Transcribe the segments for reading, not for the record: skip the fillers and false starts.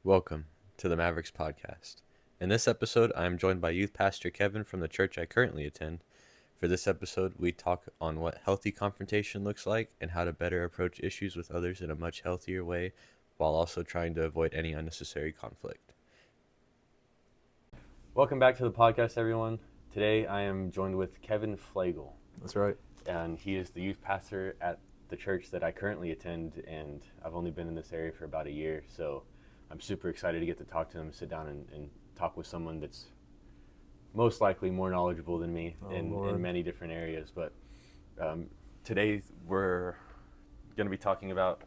Welcome to the Mavericks Podcast. In this episode, I am joined by youth pastor Kevin from the church I currently attend. For this episode, we talk on what healthy confrontation looks like and how to better approach issues with others in a much healthier way while also trying to avoid any unnecessary conflict. Welcome back to the podcast, everyone. Today, I am joined with Kevin Fleagle. That's right. And he is the youth pastor at the church that I currently attend, and I've only been in this area for about a year, so I'm super excited to get to talk to him, sit down and talk with someone that's most likely more knowledgeable than me in many different areas. But today we're going to be talking about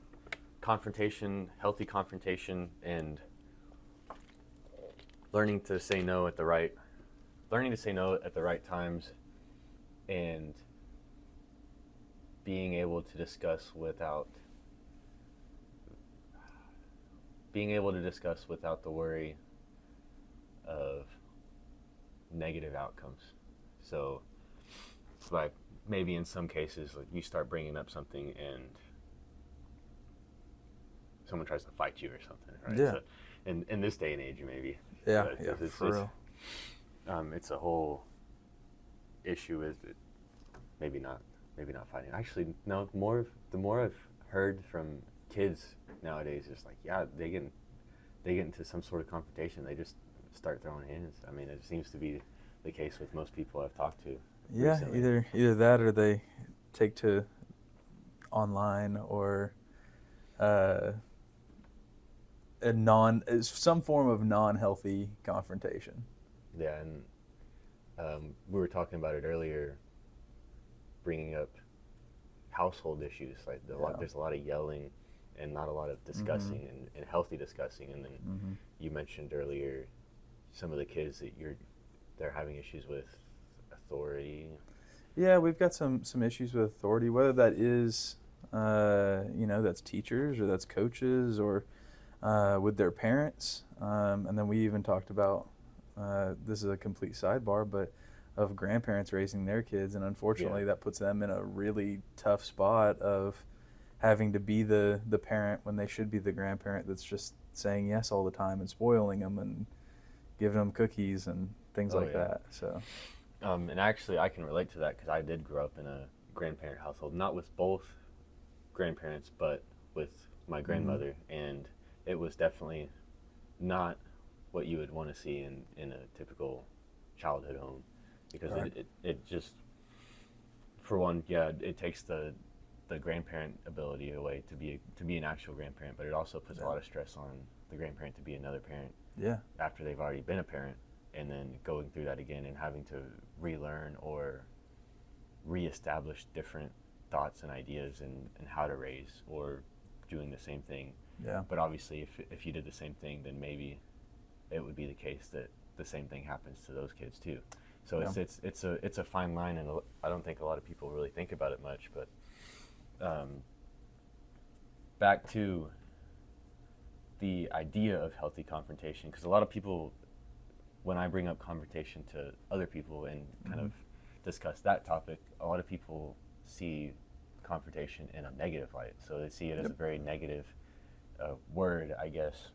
confrontation, healthy confrontation, and learning to say no at the right times, and being able to discuss without the worry of negative outcomes. So like maybe in some cases, like you start bringing up something and someone tries to fight you or something, right? Yeah. So in this day and age, maybe. Yeah, For real. It's a whole issue with it. Maybe not fighting. Actually, no. The more I've heard from kids nowadays, is like, yeah, they get into some sort of confrontation, they just start throwing hands. I mean, it seems to be the case with most people I've talked to. Yeah, recently. either that or they take to online or some form of non-healthy confrontation. Yeah, and we were talking about it earlier, bringing up household issues. Like there's a lot of yelling and not a lot of discussing and healthy discussing. And then you mentioned earlier some of the kids that they're having issues with authority. Yeah, we've got some issues with authority, whether that is that's teachers or that's coaches or with their parents. And then we even talked about this is a complete sidebar, but of grandparents raising their kids, and unfortunately that puts them in a really tough spot of having to be the parent when they should be the grandparent that's just saying yes all the time and spoiling them and giving them cookies and things that. So and actually I can relate to that because I did grow up in a grandparent household, not with both grandparents but with my grandmother, and it was definitely not what you would want to see in a typical childhood home, because it just, for one, it takes the grandparent ability away to be an actual grandparent, but it also puts a lot of stress on the grandparent to be another parent after they've already been a parent, and then going through that again and having to relearn or reestablish different thoughts and ideas and how to raise, or doing the same thing. But obviously if you did the same thing, then maybe it would be the case that the same thing happens to those kids too. So it's a fine line, and I don't think a lot of people really think about it much. But back to the idea of healthy confrontation, because a lot of people, when I bring up confrontation to other people and kind of discuss that topic, a lot of people see confrontation in a negative light. So they see it as a very negative word, I guess,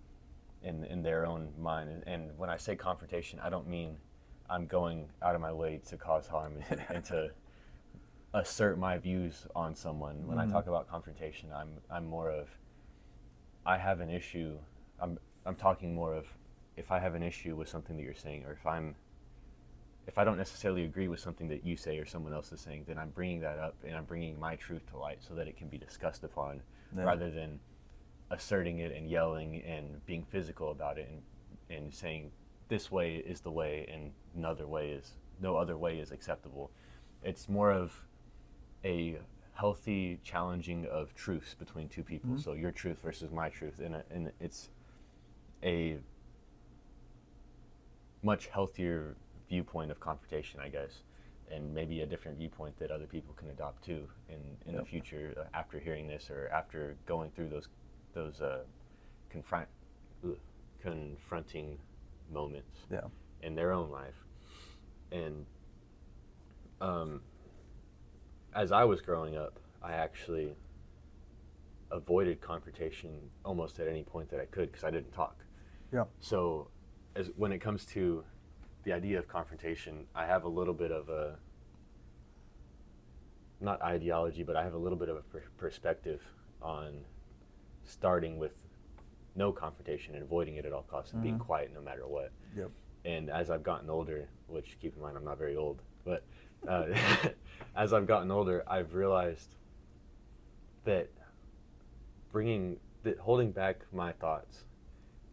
in their own mind. And when I say confrontation, I don't mean I'm going out of my way to cause harm and to assert my views on someone. When I talk about confrontation, I'm more of, I have an issue. I'm talking more of, if I have an issue with something that you're saying, or if I don't necessarily agree with something that you say or someone else is saying, then I'm bringing that up and I'm bringing my truth to light so that it can be discussed upon, rather than asserting it and yelling and being physical about it and saying this way is the way and no other way is acceptable. It's more of a healthy challenging of truths between two people. So your truth versus my truth, and it's a much healthier viewpoint of confrontation, I guess, and maybe a different viewpoint that other people can adopt too in the future, after hearing this or after going through those confronting moments in their own life. And as I was growing up, I actually avoided confrontation almost at any point that I could, because I didn't talk. Yeah. So when it comes to the idea of confrontation, I have a little bit of a, not ideology, but I have a little bit of a perspective on starting with no confrontation and avoiding it at all costs and being quiet no matter what. Yep. And as I've gotten older, which keep in mind I'm not very old, but as I've gotten older, I've realized that holding back my thoughts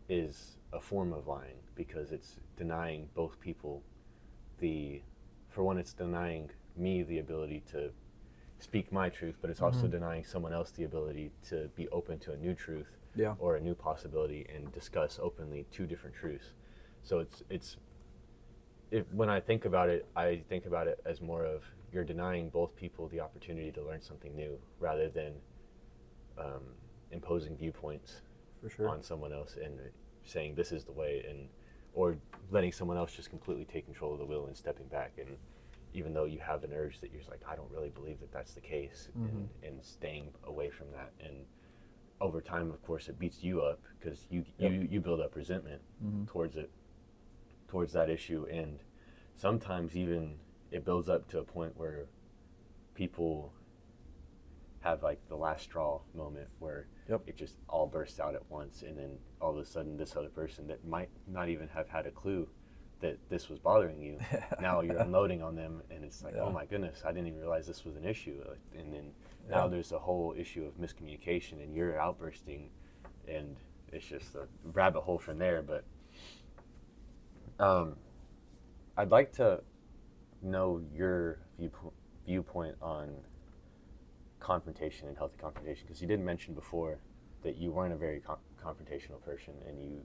is a form of lying, because it's denying both people for one, it's denying me the ability to speak my truth, but it's also denying someone else the ability to be open to a new truth or a new possibility and discuss openly two different truths. So when I think about it as more of, you're denying both people the opportunity to learn something new, rather than imposing viewpoints For sure. on someone else and saying this is the way, or letting someone else just completely take control of the wheel and stepping back. And even though you have an urge that you're like, I don't really believe that that's the case, and staying away from that. And over time, of course, it beats you up, because you build up resentment towards that issue. And sometimes even it builds up to a point where people have like the last straw moment where it just all bursts out at once, and then all of a sudden this other person that might not even have had a clue that this was bothering you, now you're unloading on them, and it's like, oh my goodness, I didn't even realize this was an issue. And then now there's a whole issue of miscommunication, and you're outbursting, and it's just a rabbit hole from there. But I'd like to know your viewpoint on confrontation and healthy confrontation, because you did mention before that you weren't a very confrontational person, and you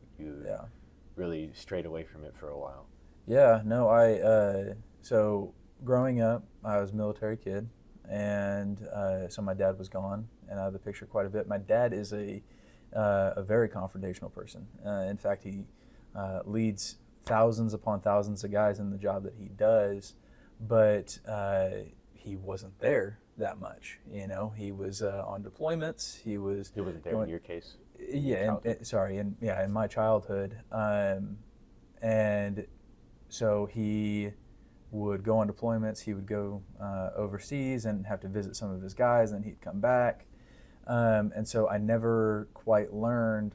really strayed away from it for a while. Yeah, no, so growing up, I was a military kid, and so my dad was gone, and I have the picture quite a bit. My dad is a very confrontational person. In fact, he leads thousands upon thousands of guys in the job that he does, but he wasn't there that much. He was on deployments. He wasn't there in your case. In my childhood, and so he would go on deployments. He would go overseas and have to visit some of his guys, and he'd come back, and so I never quite learned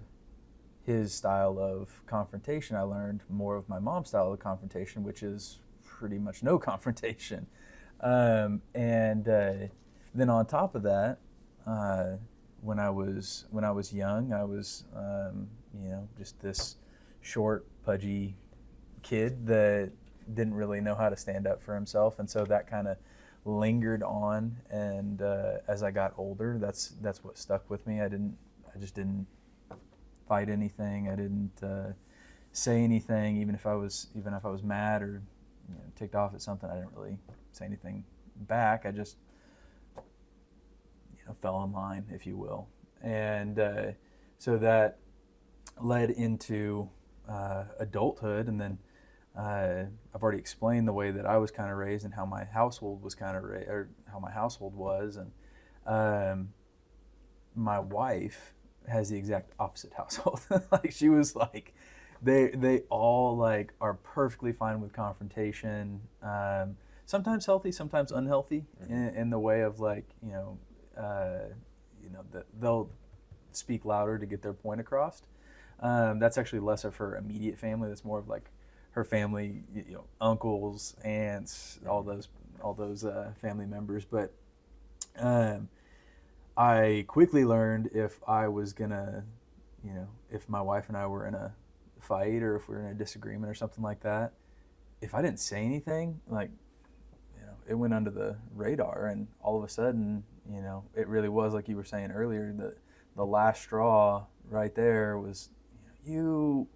his style of confrontation. I learned more of my mom's style of confrontation, which is pretty much no confrontation. And then on top of that, when I was young, I was just this short, pudgy kid that didn't really know how to stand up for himself, and so that kind of lingered on. And as I got older, that's what stuck with me. I just didn't fight anything. I didn't say anything, even if I was mad or ticked off at something. I didn't really say anything back. I just fell in line, if you will. And so that led into adulthood, and then I've already explained the way that I was kind of raised and how my household was and my wife has the exact opposite household. Like, she was like, they all like are perfectly fine with confrontation. Sometimes healthy, sometimes unhealthy, in the way of like, they'll speak louder to get their point across. That's actually less of her immediate family. That's more of like her family, uncles, aunts, all those family members. But I quickly learned, if I was gonna, if my wife and I were in a fight, or if we were in a disagreement or something like that, if I didn't say anything, like, it went under the radar, and all of a sudden, it really was like you were saying earlier, the last straw right there was, you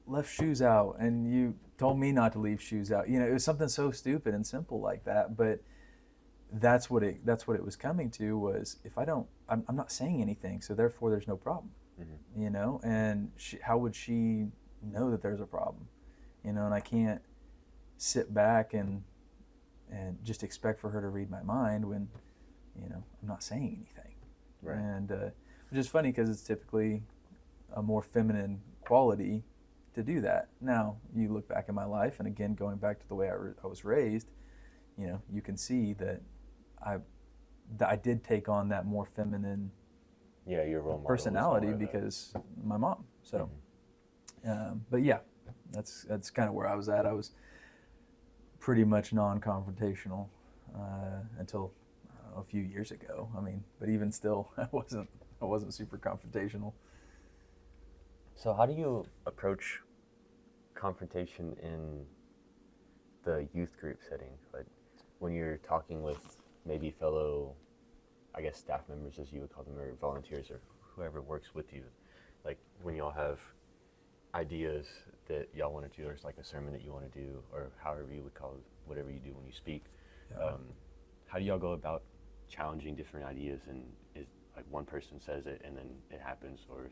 left shoes out, and you told me not to leave shoes out. It was something so stupid and simple like that, but that's what it was coming to, was, if I'm not saying anything, so therefore there's no problem. And how would she know that there's a problem? And I can't sit back and just expect for her to read my mind when, I'm not saying anything. Right. And which is funny, because it's typically a more feminine quality to do that. Now, you look back in my life, and again, going back to the way I was raised, you can see that I did take on that more feminine your role model personality because my mom. So, but yeah, that's kind of where I was at. I was pretty much non-confrontational until a few years ago. I mean, but even still, I wasn't super confrontational. So how do you approach confrontation in the youth group setting? Like when you're talking with maybe fellow, I guess, staff members, as you would call them, or volunteers, or whoever works with you, like when y'all have ideas that y'all want to do, or it's like a sermon that you want to do, or however you would call it, whatever you do when you speak. How do y'all go about challenging different ideas? And is like one person says it and then it happens, or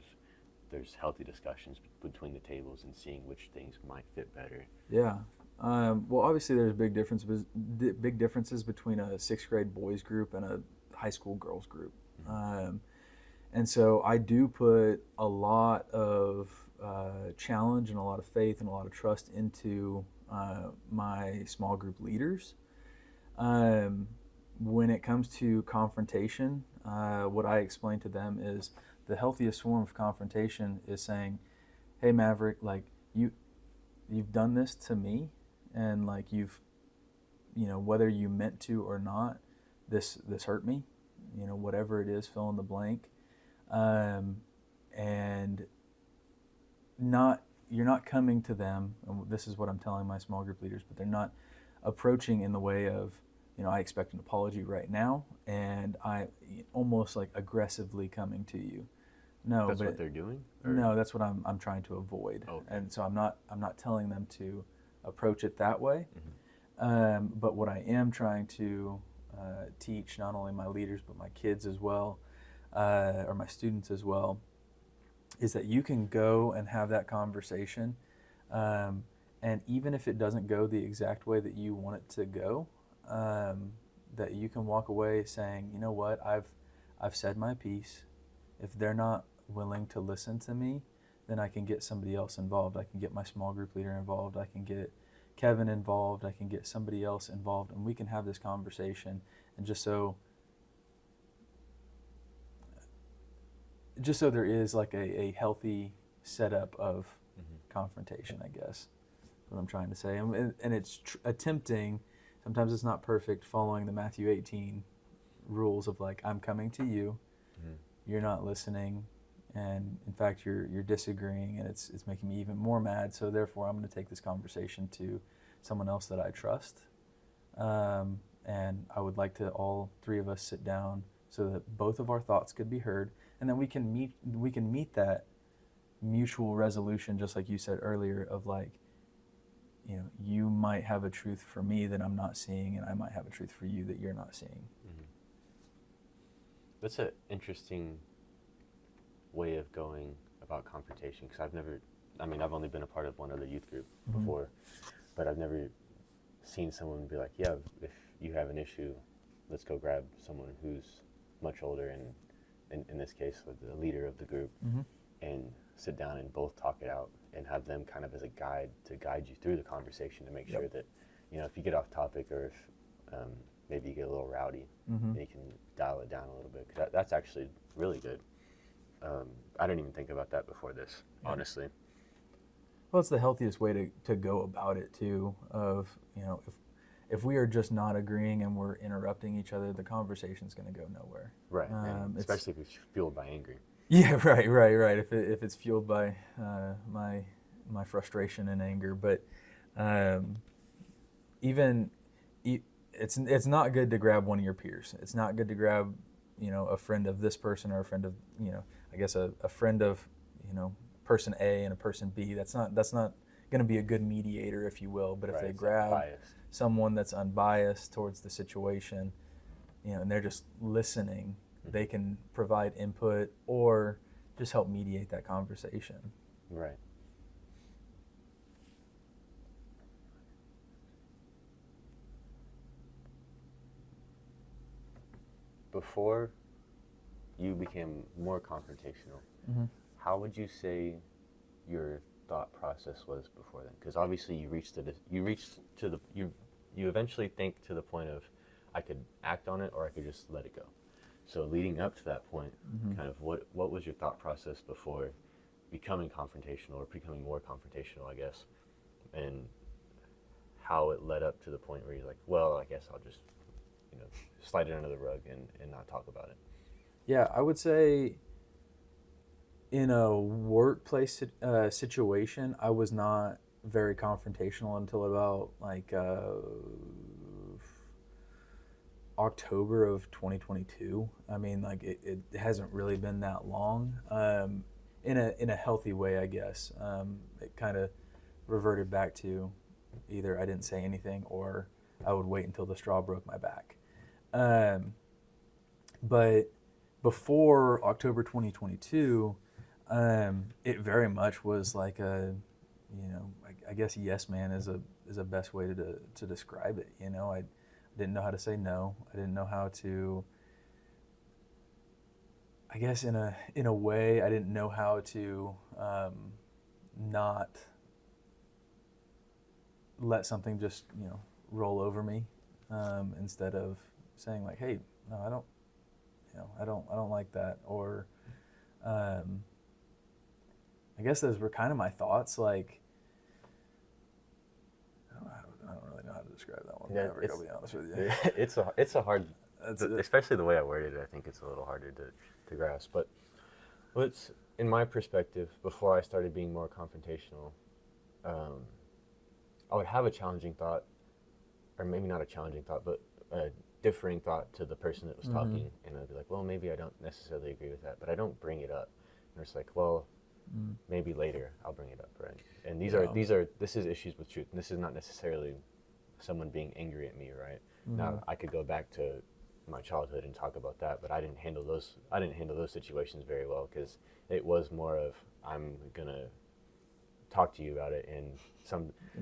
there's healthy discussions between the tables and seeing which things might fit better? Yeah. Well, obviously there's big differences between a 6th grade boys group and a high school girls group. And so I do put a lot of challenge and a lot of faith and a lot of trust into my small group leaders. When it comes to confrontation, what I explain to them is the healthiest form of confrontation is saying, hey, Maverick, like you've done this to me, and like whether you meant to or not, this hurt me, whatever it is, fill in the blank. And you're not coming to them, and this is what I'm telling my small group leaders, but they're not approaching in the way of, I expect an apology right now, and I almost like aggressively coming to you. No, that's what they're doing? Or? No, that's what I'm trying to avoid. Okay. And so I'm not telling them to approach it that way. But what I am trying to teach not only my leaders but my kids as well, or my students as well, is that you can go and have that conversation, and even if it doesn't go the exact way that you want it to go, that you can walk away saying, you know what, I've said my piece. If they're not willing to listen to me, then I can get somebody else involved. I can get my small group leader involved. I can get Kevin involved. I can get somebody else involved, and we can have this conversation. And just so there is like a healthy setup of confrontation, I guess, is what I'm trying to say. And it's attempting, sometimes it's not perfect, following the Matthew 18 rules of like, I'm coming to you, you're not listening, and in fact you're disagreeing, and it's making me even more mad, so therefore I'm going to take this conversation to someone else that I trust. And I would like to all three of us sit down so that both of our thoughts could be heard, and then we can meet that mutual resolution, just like you said earlier, of like, you might have a truth for me that I'm not seeing, and I might have a truth for you that you're not seeing. That's an interesting way of going about confrontation, because I've only been a part of one other youth group before, but I've never seen someone be like, yeah, if you have an issue, let's go grab someone who's much older, and in this case, the leader of the group, and sit down and both talk it out, and have them kind of as a guide to guide you through the conversation to make sure that, if you get off topic, or if maybe you get a little rowdy, you can dial it down a little bit. 'Cause that's actually really good. I didn't even think about that before this, honestly. Well, it's the healthiest way to go about it too, of, if we are just not agreeing and we're interrupting each other, the conversation's going to go nowhere. Right, and especially if it's fueled by anger. Yeah, right. If it's fueled by my frustration and anger, but it's not good to grab one of your peers. It's not good to grab a friend of this person, or a friend of I guess a friend of person A and a person B. That's not going to be a good mediator, if you will. But if they grab someone that's unbiased towards the situation, and they're just listening, they can provide input or just help mediate that conversation. Right. Before you became more confrontational, how would you say your thought process was before then, because obviously you eventually think to the point of I could act on it or I could just let it go. So leading up to that point, kind of what was your thought process before becoming confrontational or becoming more confrontational, I guess, and how it led up to the point where you're like, well, I guess I'll just, slide it under the rug and not talk about it. Yeah, I would say in a workplace situation, I was not very confrontational until about like October of 2022. I mean, like it hasn't really been that long. In a healthy way, I guess. It kind of reverted back to either I didn't say anything or I would wait until the straw broke my back. But before October 2022, it very much was like a, I guess yes man is a best way to describe it. I didn't know how to say no. I didn't know how to. I guess in a way, I didn't know how to not let something just roll over me, instead of saying like, hey, no, I don't like that, or I guess those were kind of my thoughts. Like, I don't really know how to describe that one. Yeah, I'll be honest with you. it's a hard, especially the way I worded it. I think it's a little harder to grasp. But what's in my perspective, before I started being more confrontational, I would have a challenging thought, or maybe not a challenging thought, but a differing thought to the person that was talking, and I'd be like, well, maybe I don't necessarily agree with that, but I don't bring it up. And it's like, well, maybe later I'll bring it up, right? And this is issues with truth, and this is not necessarily someone being angry at me, right? Now I could go back to my childhood and talk about that, but I didn't handle those situations very well, because it was more of, I'm gonna talk to you about it, and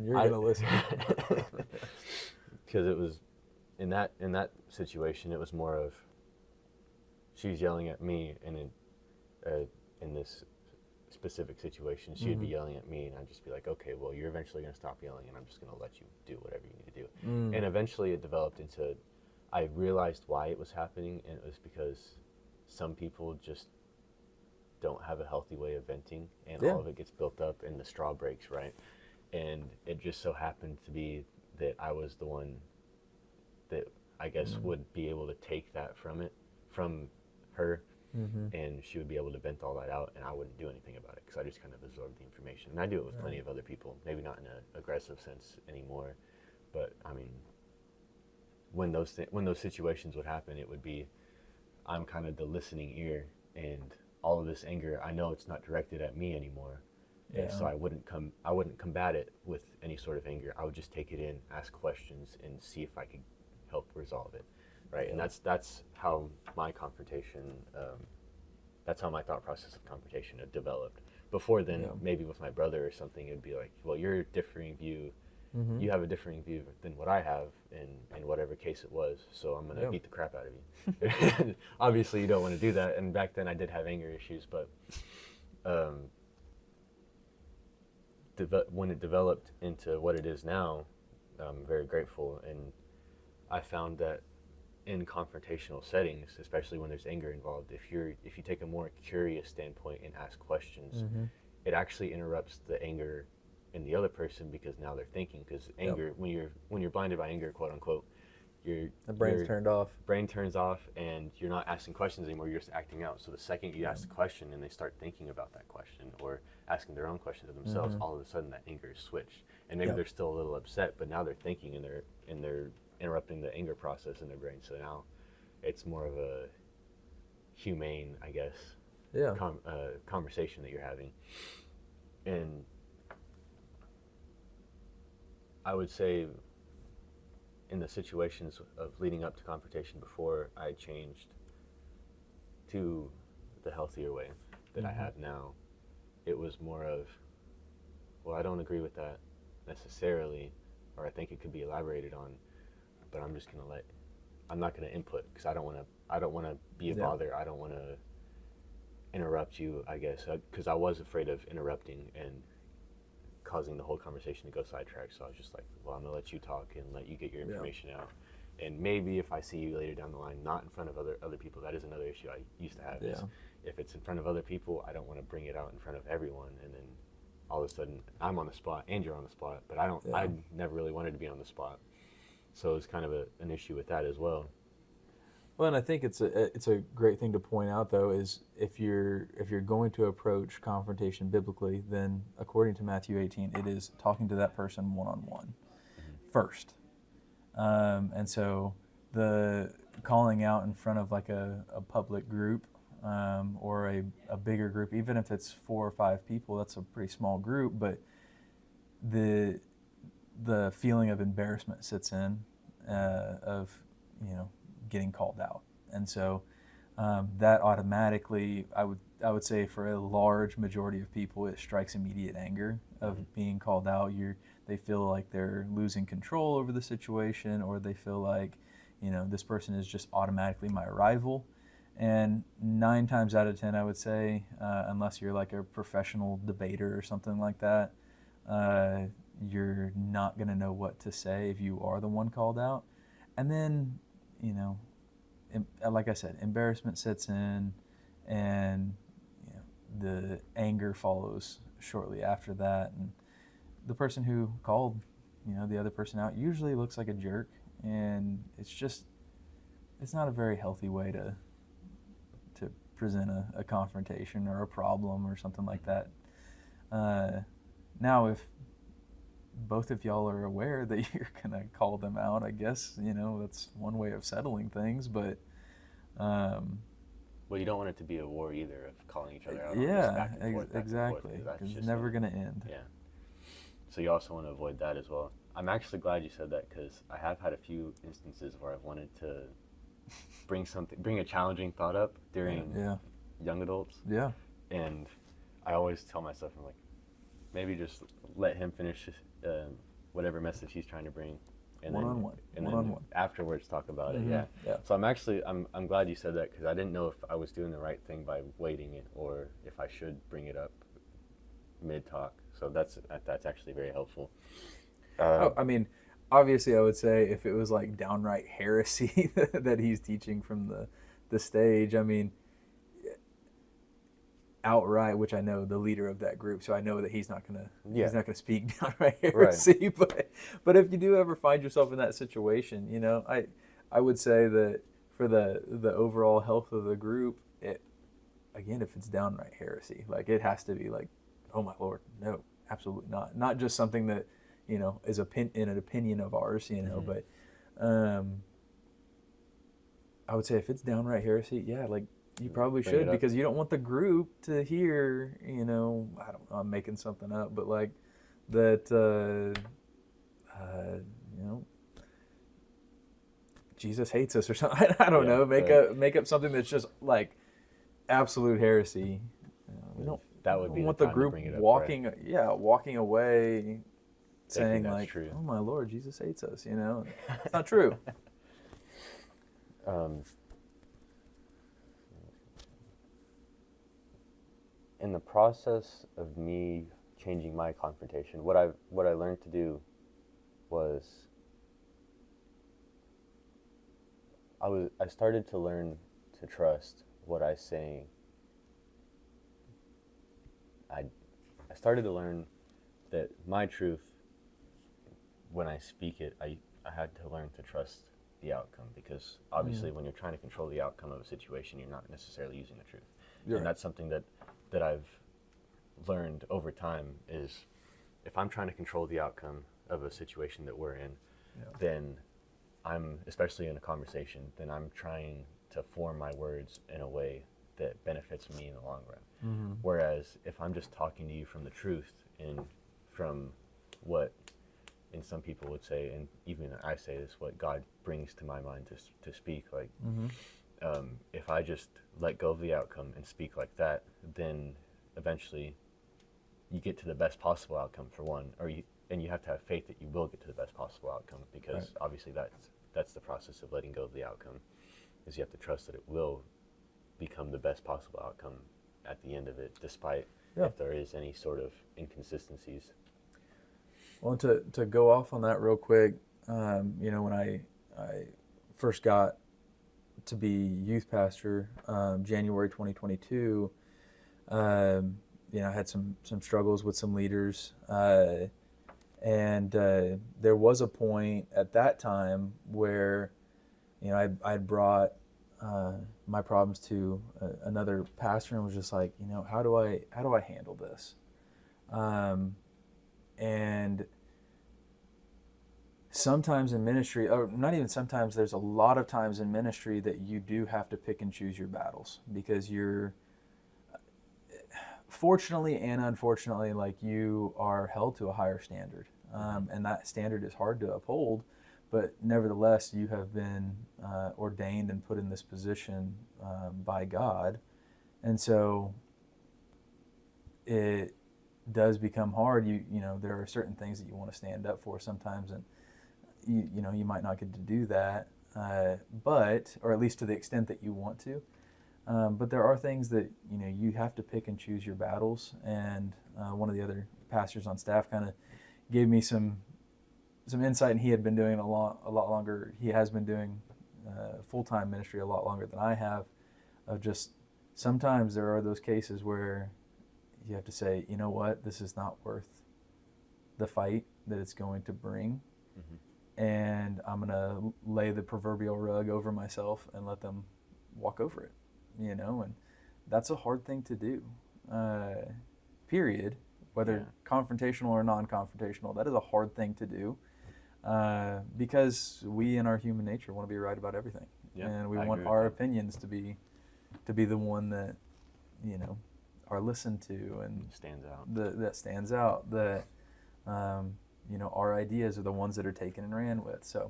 you're gonna listen. Because it was in that situation, it was more of she's yelling at me, and in this specific situation, she'd be yelling at me, and I'd just be like, okay, well, you're eventually going to stop yelling, and I'm just going to let you do whatever you need to do. And eventually it developed into, I realized why it was happening, and it was because some people just don't have a healthy way of venting, and all of it gets built up, and the straw breaks, right? And it just so happened to be that I was the one that I guess would be able to take that from her, and she would be able to vent all that out, and I wouldn't do anything about it, because I just kind of absorbed the information. And I do it with plenty of other people, maybe not in an aggressive sense anymore, but I mean, when those situations would happen, it would be, I'm kind of the listening ear, and all of this anger, I know it's not directed at me anymore. And so I wouldn't combat it with any sort of anger. I would just take it in, ask questions, and see if I could help resolve it, right? And that's how my confrontation, that's how my thought process of confrontation had developed. Before then, maybe with my brother or something, it'd be like, well, you're a differing view. You have a differing view than what I have in whatever case it was, so I'm gonna beat the crap out of you. Obviously, you don't want to do that. And back then, I did have anger issues, but when it developed into what it is now, I'm very grateful. And I found that in confrontational settings, especially when there's anger involved, if you take a more curious standpoint and ask questions, it actually interrupts the anger in the other person, because now they're thinking. Because anger, when you're blinded by anger, quote unquote, the brain's turned off. Brain turns off, and you're not asking questions anymore. You're just acting out. So the second you ask the question and they start thinking about that question or asking their own question to themselves, all of a sudden that anger is switched, and maybe they're still a little upset, but now they're thinking, and they're interrupting the anger process in their brain. So now it's more of a humane, I guess, conversation that you're having. And I would say, in the situations of leading up to confrontation before I changed to the healthier way that I have now, it was more of, well, I don't agree with that necessarily, or I think it could be elaborated on, but I'm not gonna input, because I don't want to be a bother. I don't want to interrupt you, I guess, because I was afraid of interrupting and causing the whole conversation to go sidetracked. So I was just like, well, I'm gonna let you talk and let you get your information out. And maybe if I see you later down the line, not in front of other people, that is another issue I used to have. Is if it's in front of other people, I don't want to bring it out in front of everyone, and then all of a sudden I'm on the spot and you're on the spot. But I never really wanted to be on the spot, so it's kind of an issue with that as well. Well, and I think it's a great thing to point out, though, is if you're going to approach confrontation biblically, then according to Matthew 18, it is talking to that person one-on-one first. And so the calling out in front of like a public group or a bigger group, even if it's 4 or 5 people, that's a pretty small group, but the feeling of embarrassment sits in of, getting called out. And so that automatically, I would say for a large majority of people, it strikes immediate anger of being called out. They feel like they're losing control over the situation, or they feel like, this person is just automatically my rival. And 9 times out of 10, I would say, unless you're like a professional debater or something like that, you're not going to know what to say if you are the one called out. And then, like I said, embarrassment sets in, and the anger follows shortly after that. And the person who called, the other person out usually looks like a jerk, and it's not a very healthy way to present a confrontation or a problem or something like that. Now, if both of y'all are aware that you're gonna call them out, I guess that's one way of settling things. But well, you don't want it to be a war either of calling each other out. Exactly. Because it's never gonna end. Yeah. So you also want to avoid that as well. I'm actually glad you said that, because I have had a few instances where I've wanted to bring a challenging thought up during young adults. Yeah. And I always tell myself, I'm like, maybe just let him finish whatever message he's trying to bring, and then afterwards talk about it. Yeah. So I'm glad you said that, because I didn't know if I was doing the right thing by waiting it, or if I should bring it up mid talk. So that's actually very helpful. Obviously, I would say if it was like downright heresy that he's teaching from the stage, outright, which I know the leader of that group, so I know that he's not gonna speak downright heresy. Right. But if you do ever find yourself in that situation, I would say that for the overall health of the group, if it's downright heresy, like it has to be like, oh my Lord, no, absolutely not. Not just something that is in an opinion of ours, but I would say if it's downright heresy, like you probably should, because you don't want the group to hear, I don't know, I'm making something up, but like that, Jesus hates us or something. I don't know. Make up something that's just like absolute heresy. We don't. That would be want the group walking away saying like, true. "Oh my Lord, Jesus hates us." It's not true. In the process of me changing my confrontation, what I learned to do was I started to learn to trust what I saying. I started to learn that my truth, when I speak it, I had to learn to trust the outcome, because obviously when you're trying to control the outcome of a situation, you're not necessarily using the truth. And that's something that I've learned over time, is if I'm trying to control the outcome of a situation that we're in, then I'm, especially in a conversation, then I'm trying to form my words in a way that benefits me in the long run. Whereas if I'm just talking to you from the truth and from what, and some people would say, and even I say this, what God brings to my mind to speak, like, if I just let go of the outcome and speak like that, then eventually you get to the best possible outcome, for one, and you have to have faith that you will get to the best possible outcome, because obviously that's the process of letting go of the outcome, is you have to trust that it will become the best possible outcome at the end of it, despite Yeah. if there is any sort of inconsistencies. Well, to go off on that real quick, when I first got to be youth pastor, January 2022, I had some struggles with some leaders, and there was a point at that time where, I'd brought my problems to another pastor and was just like, how do I handle this? And sometimes in ministry, or not even sometimes, there's a lot of times in ministry that you do have to pick and choose your battles, because you're, fortunately and unfortunately, like, you are held to a higher standard, and that standard is hard to uphold, but nevertheless you have been ordained and put in this position by God, and so it does become hard. There are certain things that you want to stand up for sometimes, and you might not get to do that, but, or at least to the extent that you want to. But there are things that you have to pick and choose your battles. And one of the other pastors on staff kind of gave me some insight, and he had been doing a lot longer. He has been doing full-time ministry a lot longer than I have. Of just, sometimes there are those cases where you have to say, you know what, this is not worth the fight that it's going to bring. Mm-hmm. And I'm going to lay the proverbial rug over myself and let them walk over it, and that's a hard thing to do, period, whether confrontational or non-confrontational. That is a hard thing to do, because we in our human nature want to be right about everything, and we want our opinions to be the one that, are listened to and stands out. That stands out. That our ideas are the ones that are taken and ran with. So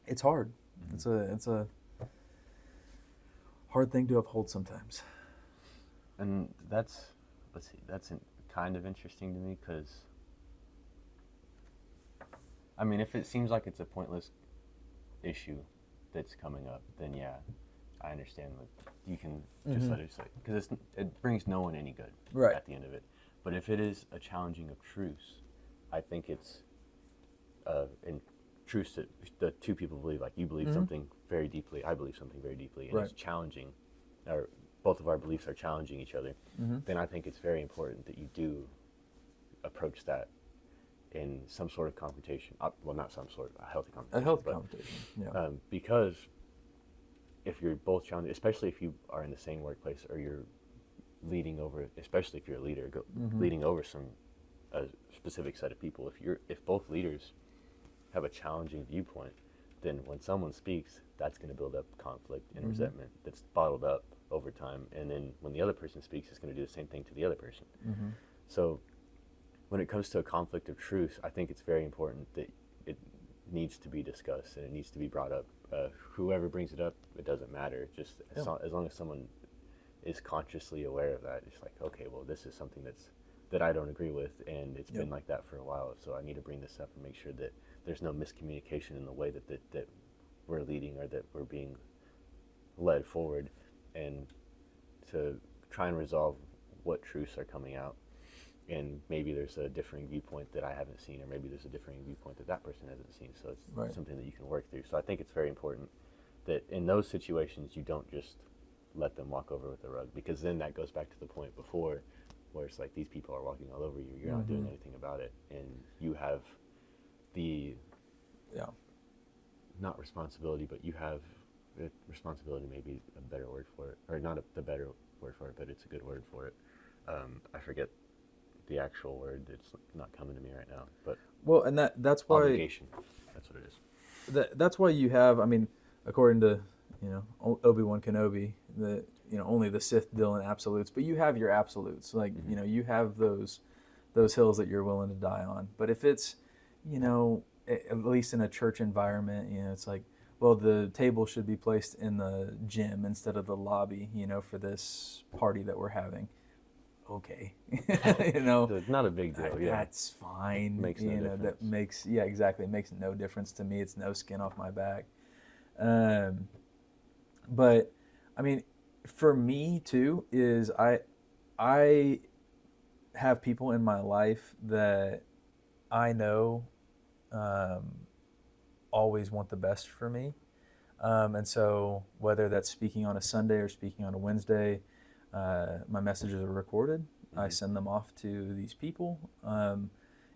it's hard. Mm-hmm. It's a hard thing to uphold sometimes. And that's kind of interesting to me, because if it seems like it's a pointless issue that's coming up, then I understand. Like, you can just let it say, because it brings no one any good at the end of it. But if it is a challenging of truths, I think it's in truths that the two people believe. Like, you believe something very deeply, I believe something very deeply, and it's challenging, or both of our beliefs are challenging each other. Then I think it's very important that you do approach that in some sort of confrontation. Well, not some sort, a healthy confrontation. A healthy confrontation, because if you're both challenging, especially if you are in the same workplace, or you're leading over, especially if you're a leader, leading over a specific set of people. If both leaders have a challenging viewpoint, then when someone speaks, that's going to build up conflict and resentment that's bottled up over time. And then when the other person speaks, it's going to do the same thing to the other person. So when it comes to a conflict of truth, I think it's very important that it needs to be discussed and it needs to be brought up. Whoever brings it up, it doesn't matter. Just as long as someone is consciously aware of that, it's like, okay, well, this is something that I don't agree with, and it's been like that for a while, so I need to bring this up and make sure that there's no miscommunication in the way that we're leading, or that we're being led forward, and to try and resolve what truths are coming out. And maybe there's a differing viewpoint that I haven't seen, or maybe there's a differing viewpoint that person hasn't seen, so it's something that you can work through. So I think it's very important that in those situations you don't just let them walk over with the rug, because then that goes back to the point before, where it's like, these people are walking all over you, you're not doing anything about it, and you have the not responsibility, but you have responsibility, maybe a better word for it, or not the better word for it, but it's a good word for it. I forget the actual word, it's not coming to me right now, but and that's why obligation, that's what it is. That's why you have, according to Obi-Wan Kenobi, that only the Sith deal in absolutes, but you have your absolutes, like you have those hills that you're willing to die on. But if it's at least in a church environment, it's like, well, the table should be placed in the gym instead of the lobby, for this party that we're having. Okay. It's not a big deal. That's fine. Makes no difference. That makes, exactly. It makes no difference to me. It's no skin off my back. But For me too, is I have people in my life that I know um, always want the best for me. And so, whether that's speaking on a Sunday or speaking on a Wednesday, my messages are recorded. I Mm-hmm. send them off to these people.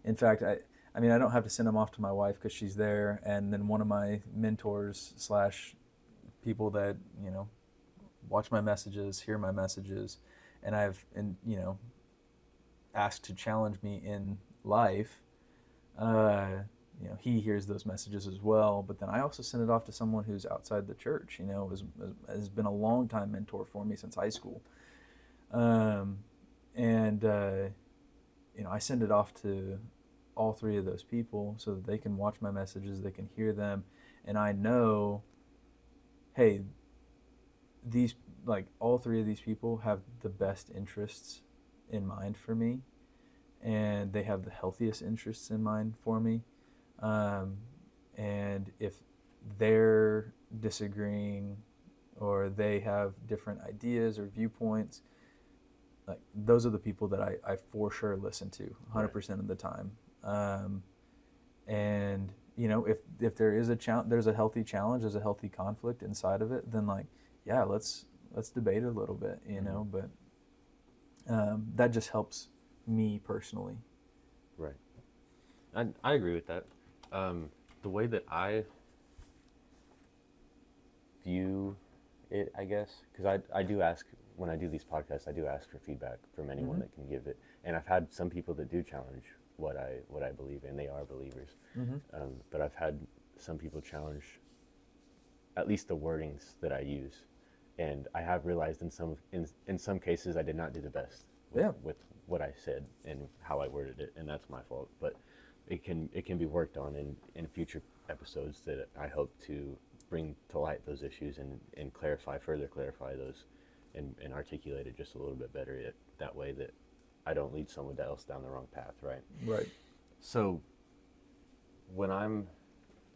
In fact, I mean, I don't have to send them off to my wife because she's there. And then one of my mentors slash people that, watch my messages, hear my messages, and asked to challenge me in life. Uh, he hears those messages as well. But then I also send it off to someone who's outside the church. Has been a long time mentor for me since high school, um, and I send it off to all three of those people so that they can watch my messages, they can hear them, and I know, hey, these like all three of these people have the best interests in mind for me, and they have the healthiest interests in mind for me. Um, and if they're disagreeing or they have different ideas or viewpoints, like those are the people that I for sure listen to 100% of the time. And if there is there's a healthy challenge, there's a healthy conflict inside of it, then like, yeah, let's debate it a little bit, Mm-hmm. but that just helps me personally. Right. I agree with that. The way that I view it, I guess, because I do ask, when I do these podcasts, I do ask for feedback from anyone Mm-hmm. that can give it. And I've had some people that do challenge what I believe, and they are believers. Mm-hmm. But I've had some people challenge at least the wordings that I use, and I have realized in some cases I did not do the best Yeah. with what I said and how I worded it, and that's my fault. But it can be worked on in future episodes that I hope to bring to light those issues and further clarify those, and articulate it just a little bit better. That way that I don't lead someone else down the wrong path, right? Right. So when I'm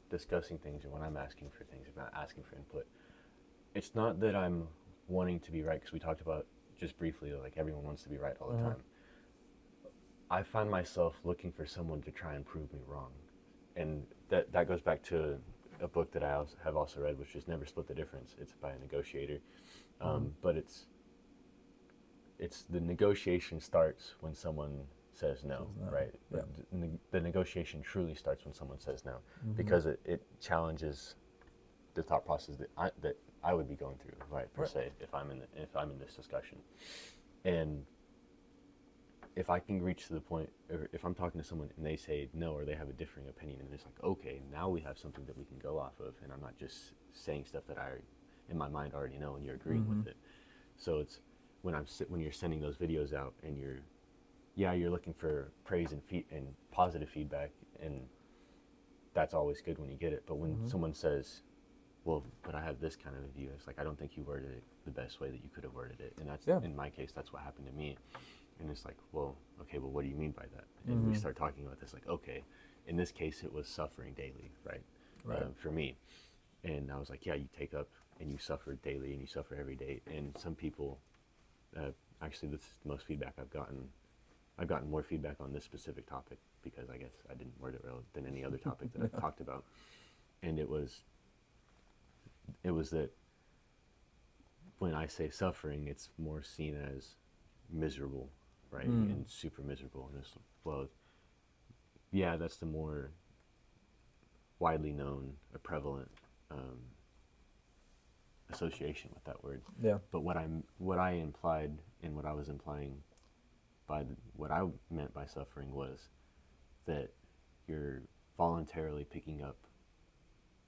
discussing things or when I'm asking for things, if I'm asking for input, it's not that I'm wanting to be right, because we talked about just briefly, like everyone wants to be right all the Uh-huh. time. I find myself looking for someone to try and prove me wrong. And that goes back to a book that I have also read, which is Never Split the Difference. It's by a negotiator. Mm-hmm. But it's the negotiation starts when someone says no, No. right? Yeah. The negotiation truly starts when someone says no, Mm-hmm. because it challenges the thought process that I would be going through, right, per Right. se, if I'm in this discussion. And if I can reach to the point, or if I'm talking to someone and they say no, or they have a differing opinion, and it's like, okay, now we have something that we can go off of, and I'm not just saying stuff that I, in my mind, already know, and you're agreeing Mm-hmm. with it. So it's when you're sending those videos out, and you're looking for praise and positive feedback, and that's always good when you get it. But when Mm-hmm. someone says, well, but I have this kind of a view, it's like, I don't think you worded it the best way that you could have worded it. And that's, Yeah. in my case, that's what happened to me. And it's like, well, okay, well, what do you mean by that? And Mm-hmm. we start talking about this, like, okay, in this case, it was suffering daily, right? Right. For me. And I was like, yeah, you take up and you suffer daily and you suffer every day. And some people, actually, this is the most feedback I've gotten. I've gotten more feedback on this specific topic because I guess I didn't word it well than any other topic that I've talked about. And it was that when I say suffering, it's more seen as miserable, right? And super miserable. And it's, well, yeah, that's the more widely known or prevalent association with that word. Yeah. But what I implied and what I was implying by what I meant by suffering was that you're voluntarily picking up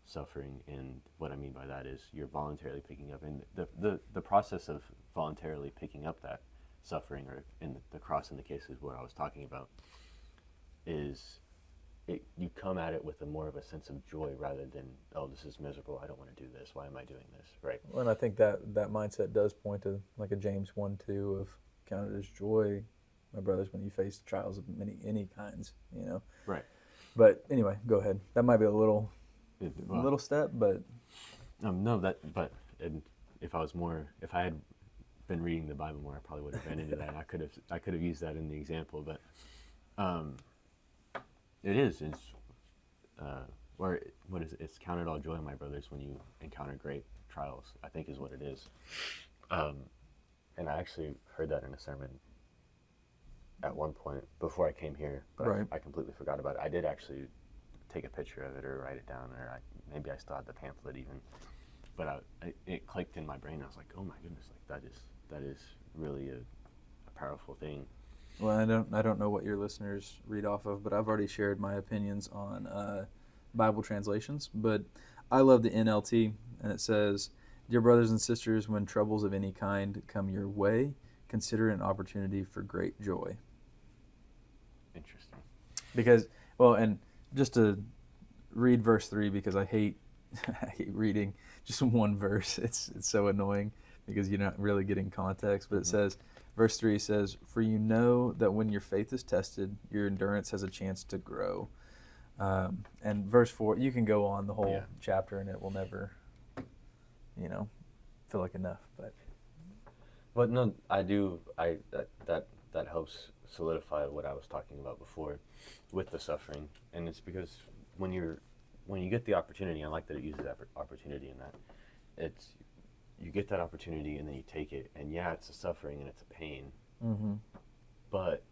suffering, and what I mean by that is you're voluntarily picking up, and the process of voluntarily picking up that suffering, or in the cross in the case is what I was talking about, is you come at it with more of a sense of joy rather than, oh, this is miserable, I don't want to do this, why am I doing this, right? Well, and I think that mindset does point to like a James 1:2 of count it as joy, my brothers, when you face trials of any kinds, Right. But anyway, go ahead. That might be a little Well, little step, but no, but and if I had been reading the Bible more, I probably would have been into that. I could have used that in the example, but it's what is it? It's count it all joy, my brothers, when you encounter great trials, I think is what it is. And I actually heard that in a sermon at one point before I came here, but Right. I completely forgot about it. I did actually take a picture of it or write it down, or maybe I still had the pamphlet even. But it clicked in my brain. I was like, oh my goodness, like that is really a powerful thing. Well, I don't know what your listeners read off of, but I've already shared my opinions on Bible translations. But I love the NLT, and it says, "Dear brothers and sisters, when troubles of any kind come your way, consider it an opportunity for great joy." Interesting. Because, well, and just to read verse 3, because I hate reading just one verse. It's so annoying because you're not really getting context. But it says, verse 3 says, "For you know that when your faith is tested, your endurance has a chance to grow." And verse 4, you can go on the whole chapter and it will never, feel like enough. But no, that helps solidify what I was talking about before with the suffering. And it's because when you get the opportunity, I like that it uses that opportunity in that. You get that opportunity and then you take it, and it's a suffering and it's a pain. Mm-hmm. But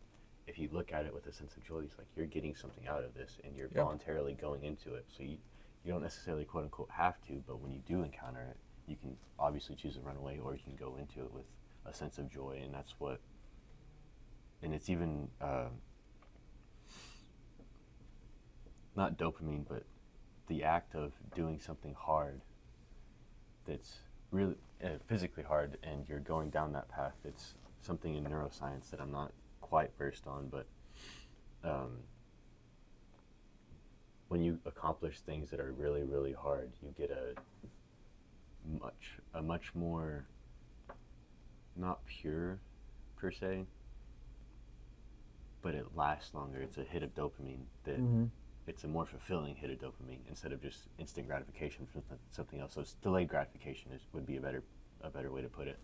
if you look at it with a sense of joy, it's like you're getting something out of this and you're voluntarily going into it. So you don't necessarily quote unquote have to, but when you do encounter it, you can obviously choose to run away, or you can go into it with a sense of joy. And that's what, and it's even not dopamine, but the act of doing something hard that's really physically hard, and you're going down that path. It's something in neuroscience that I'm not quite versed on, but when you accomplish things that are really, really hard, you get a much more, not pure per se, but it lasts longer. It's a hit of dopamine that it's a more fulfilling hit of dopamine instead of just instant gratification from something else. So it's delayed gratification would be a better way to put it.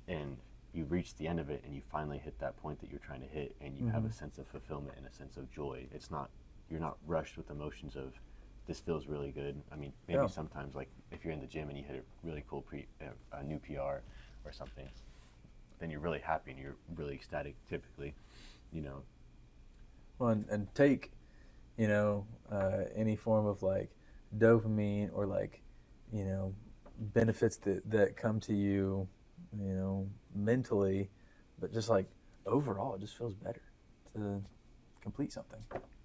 And you reach the end of it and you finally hit that point that you're trying to hit, and you have a sense of fulfillment and a sense of joy. You're not rushed with emotions of this feels really good. I mean, maybe sometimes, like if you're in the gym and you hit a really cool a new PR or something, then you're really happy and you're really ecstatic typically, Well, and take, any form of like dopamine or like, benefits that come to you, mentally, but just like overall, it just feels better to complete something.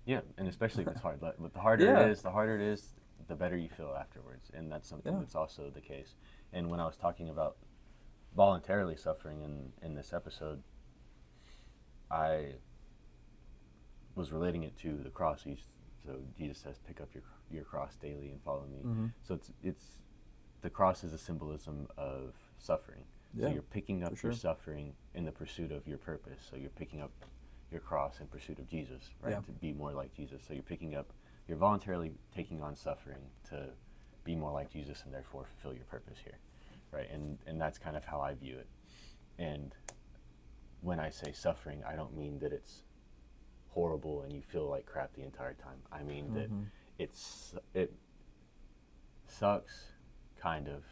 Yeah, and especially if it's hard. But the harder it is, the better you feel afterwards, and that's something that's also the case. And when I was talking about voluntarily suffering in this episode, I was relating it to the cross. So Jesus says, "Pick up your cross daily and follow me." Mm-hmm. So it's the cross is a symbolism of suffering. So you're picking up your suffering in the pursuit of your purpose. So you're picking up your cross in pursuit of Jesus, right? Yeah. To be more like Jesus. So you're voluntarily taking on suffering to be more like Jesus and therefore fulfill your purpose here, right? And that's kind of how I view it. And when I say suffering, I don't mean that it's horrible and you feel like crap the entire time. I mean that it sucks, kind of,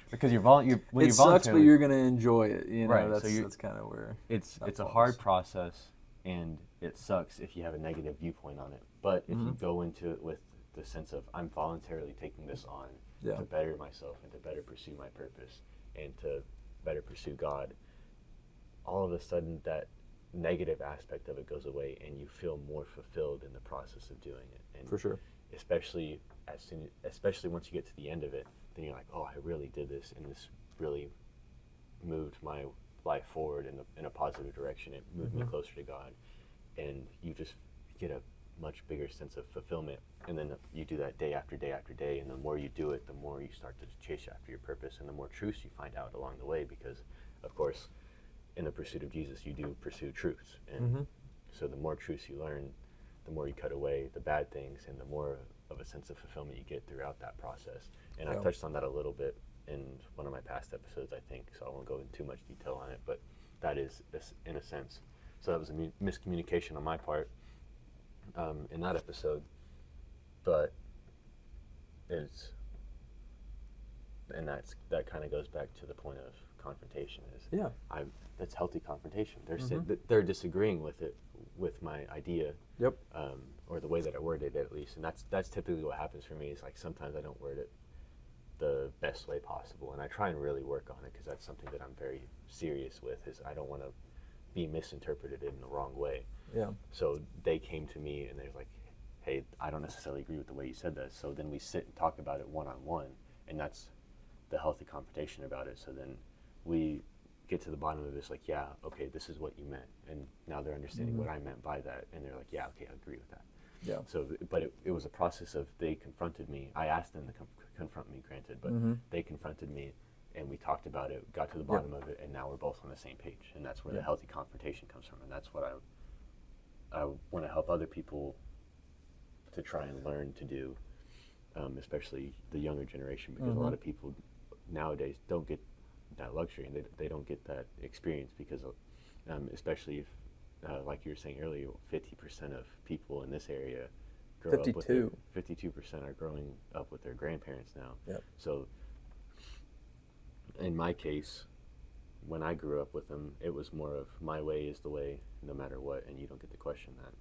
because It sucks, but you're gonna enjoy it. Right, That's kind of where it's a hard process, and it sucks if you have a negative viewpoint on it. But if you go into it with the sense of I'm voluntarily taking this on to better myself and to better pursue my purpose and to better pursue God, all of a sudden that negative aspect of it goes away and you feel more fulfilled in the process of doing it. And for sure, especially once you get to the end of it, then you're like, oh, I really did this, and this really moved my life forward in a positive direction. It moved me closer to God, and you just get a much bigger sense of fulfillment. And then you do that day after day after day, and the more you do it, the more you start to chase after your purpose, and the more truths you find out along the way, because of course in the pursuit of Jesus you do pursue truths, and so the more truths you learn, the more you cut away the bad things, and the more of a sense of fulfillment you get throughout that process. And I touched on that a little bit in one of my past episodes, I think, so I won't go into too much detail on it, but that is in a sense. So that was a miscommunication on my part in that episode, but it's, and that kind of goes back to the point of confrontation. That's healthy confrontation. They're disagreeing with my idea, or the way that I worded it, at least, and that's typically what happens for me. Is like sometimes I don't word it the best way possible, and I try and really work on it, because that's something that I'm very serious with. Is I don't want to be misinterpreted in the wrong way. So they came to me and they're like, hey, I don't necessarily agree with the way you said that. So then we sit and talk about it one-on-one, and that's the healthy confrontation about it. So then we get to the bottom of it. It's like, yeah, okay, this is what you meant, and now they're understanding what I meant by that, and they're like, yeah, okay, I agree with that. So, but it was a process of, they confronted me. I asked them to confront me, granted, but they confronted me, and we talked about it, got to the bottom of it, and now we're both on the same page, and that's where the healthy confrontation comes from, and that's what I want to help other people to try and learn to do, especially the younger generation, because a lot of people nowadays don't get that luxury, and they don't get that experience, because especially if, like you were saying earlier, 50% of people in this area grow 52%. Up with 52% are growing up with their grandparents now. So in my case, when I grew up with them, it was more of my way is the way, no matter what, and you don't get to question that.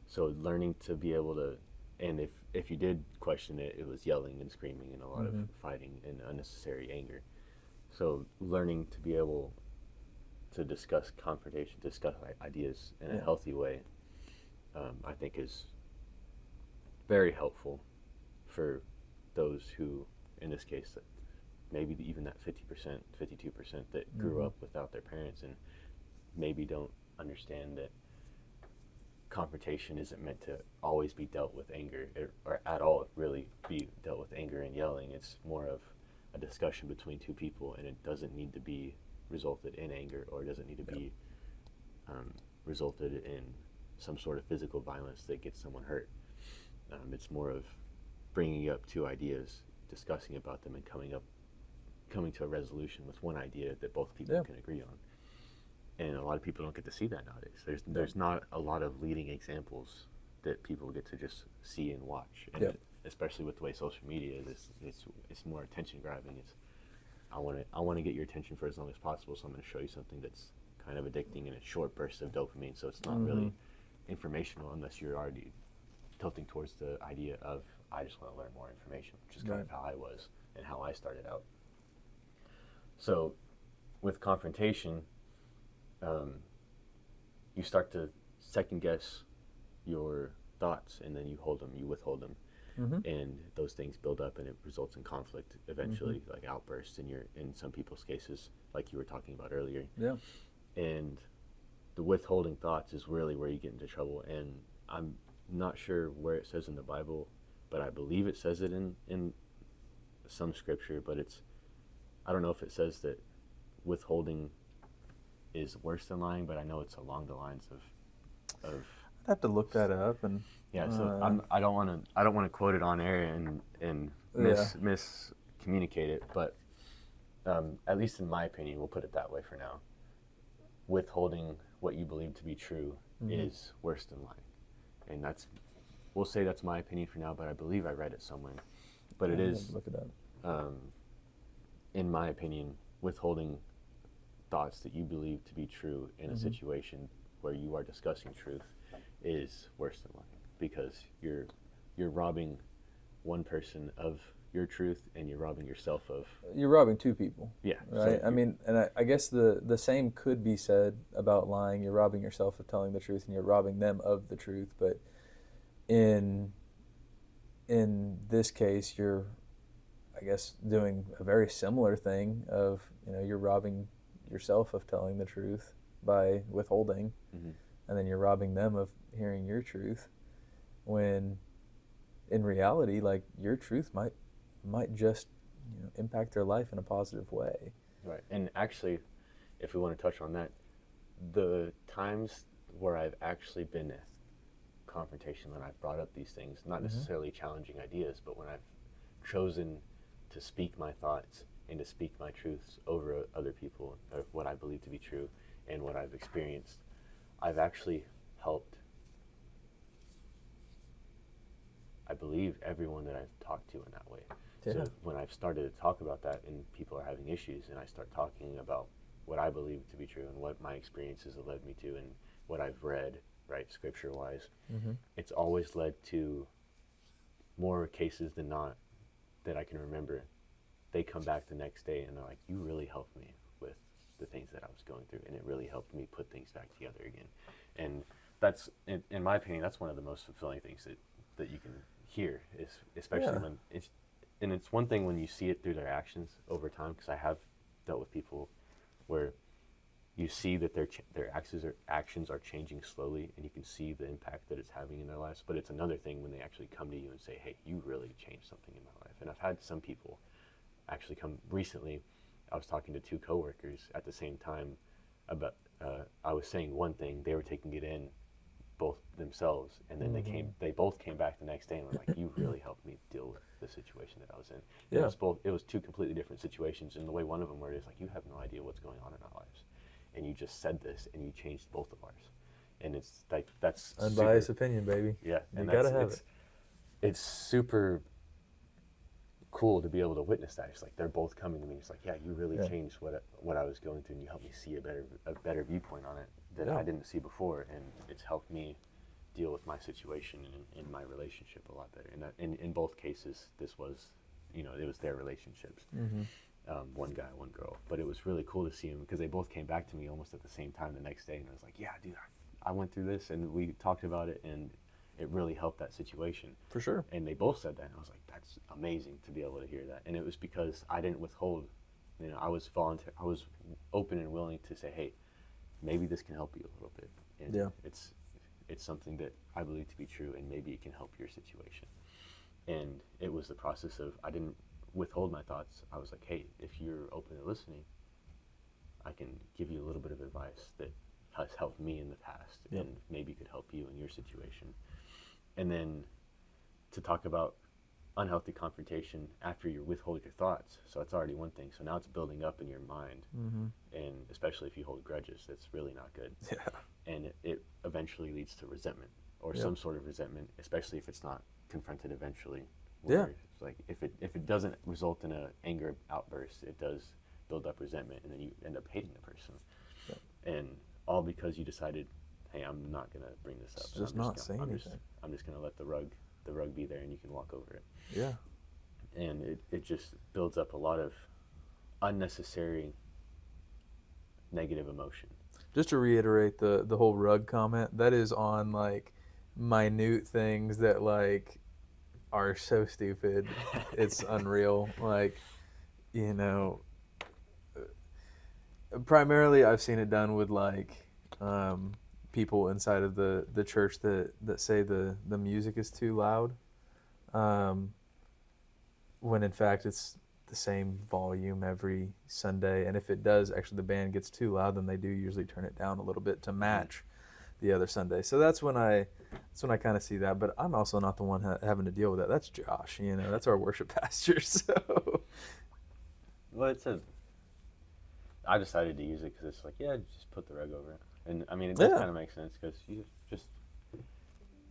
So learning to be able to, and if you did question it, it was yelling and screaming and a lot of fighting and unnecessary anger. So learning to be able to discuss confrontation, discuss ideas in a healthy way, I think is very helpful for those who, in this case, maybe even that 50%, 52% that grew up without their parents, and maybe don't understand that confrontation isn't meant to always be dealt with anger, or at all really be dealt with anger and yelling. It's more of a discussion between two people, and it doesn't need to be resulted in anger, or it doesn't need to be resulted in some sort of physical violence that gets someone hurt. It's more of bringing up two ideas, discussing about them, and coming to a resolution with one idea that both people can agree on. And a lot of people don't get to see that nowadays. There's not a lot of leading examples that people get to just see and watch. And especially with the way social media is, it's more attention grabbing. It's I want to get your attention for as long as possible, so I'm going to show you something that's kind of addicting in a short burst of dopamine. So it's not really informational unless you're already tilting towards the idea of, I just want to learn more information, which is kind of how I was and how I started out. So with confrontation, you start to second guess your thoughts, and then you withhold them, and those things build up, and it results in conflict eventually, like outbursts in some people's cases, like you were talking about earlier. And the withholding thoughts is really where you get into trouble. And I'm not sure where it says in the Bible, but I believe it says it in some scripture, but I don't know if it says that withholding is worse than lying, but I know it's along the lines of I'd have to look that up. And so I don't want to quote it on air and miscommunicate it, but at least in my opinion, we'll put it that way for now. Withholding what you believe to be true is worse than lying, and we'll say that's my opinion for now, but I believe I read it somewhere. But it is, look it up. In my opinion, withholding thoughts that you believe to be true in a situation where you are discussing truth is worse than lying, because you're robbing one person of your truth, and you're robbing yourself of... You're robbing two people. Yeah. Right? I mean, and I guess the same could be said about lying. You're robbing yourself of telling the truth, and you're robbing them of the truth. But in this case, you're, I guess, doing a very similar thing of, you're robbing yourself of telling the truth by withholding, and then you're robbing them of hearing your truth, when in reality, like, your truth might just impact their life in a positive way. Right. And actually, if we want to touch on that, the times where I've actually been at confrontation, when I've brought up these things, not necessarily challenging ideas, but when I've chosen to speak my thoughts and to speak my truths over other people, or what I believe to be true and what I've experienced, I've actually helped, I believe, everyone that I've talked to in that way. Yeah. So when I've started to talk about that and people are having issues, and I start talking about what I believe to be true and what my experiences have led me to and what I've read, right, scripture-wise, it's always led to more cases than not that I can remember. They come back the next day and they're like, you really helped me with the things that I was going through, and it really helped me put things back together again. And that's, in my opinion, that's one of the most fulfilling things that you can hear, is especially when it's one thing when you see it through their actions over time, because I have dealt with people where you see that their actions are changing slowly, and you can see the impact that it's having in their lives. But it's another thing when they actually come to you and say, hey, you really changed something in my life. And I've had some people actually come recently. I was talking to 2 coworkers at the same time about, I was saying one thing, they were taking it in both themselves, and then they both came back the next day and were like, you really helped me deal with the situation that I was in. Yeah. It was 2 completely different situations, and the way one of them were is like, you have no idea what's going on in our lives, and you just said this and you changed both of ours. And it's like, that's unbiased opinion, baby. Yeah. You gotta have it. It's super cool to be able to witness that. It's like they're both coming to me. It's like, yeah, you really changed what I was going through, and you helped me see a better viewpoint on it that I didn't see before, and it's helped me deal with my situation and in my relationship a lot better. And that, in both cases, this was, it was their relationships. One guy, one girl. But it was really cool to see them, because they both came back to me almost at the same time the next day, and I was like, yeah, dude, I went through this, and we talked about it, and it really helped that situation. For sure. And they both said that, and I was like, that's amazing to be able to hear that. And it was because I didn't withhold. I was I was open and willing to say, hey, maybe this can help you a little bit. And it's something that I believe to be true, and maybe it can help your situation. And it was the process of, I didn't withhold my thoughts. I was like, hey, if you're open to listening, I can give you a little bit of advice that has helped me in the past, and maybe could help you in your situation. And then to talk about unhealthy confrontation after you withhold your thoughts. So it's already one thing. So now it's building up in your mind. And especially if you hold grudges, that's really not good. Yeah. And it eventually leads to resentment, or some sort of resentment, especially if it's not confronted eventually. It's like if it doesn't result in an anger outburst, it does build up resentment, and then you end up hating the person. And all because you decided, hey, I'm not going to bring this up. Just not saying anything. I'm just going to let the rug be there, and you can walk over it. Yeah. And it just builds up a lot of unnecessary negative emotion. Just to reiterate the whole rug comment, that is on like minute things that like are so stupid. It's unreal. Like, primarily I've seen it done with like people inside of the church that say the music is too loud, when in fact it's the same volume every Sunday. And if it does, actually the band gets too loud, then they do usually turn it down a little bit to match the other Sunday. So that's when I kind of see that. But I'm also not the one having to deal with that. That's Josh, that's our worship pastor. So well, I decided to use it because it's like, just put the rug over it. And I mean, it does kind of make sense, because you just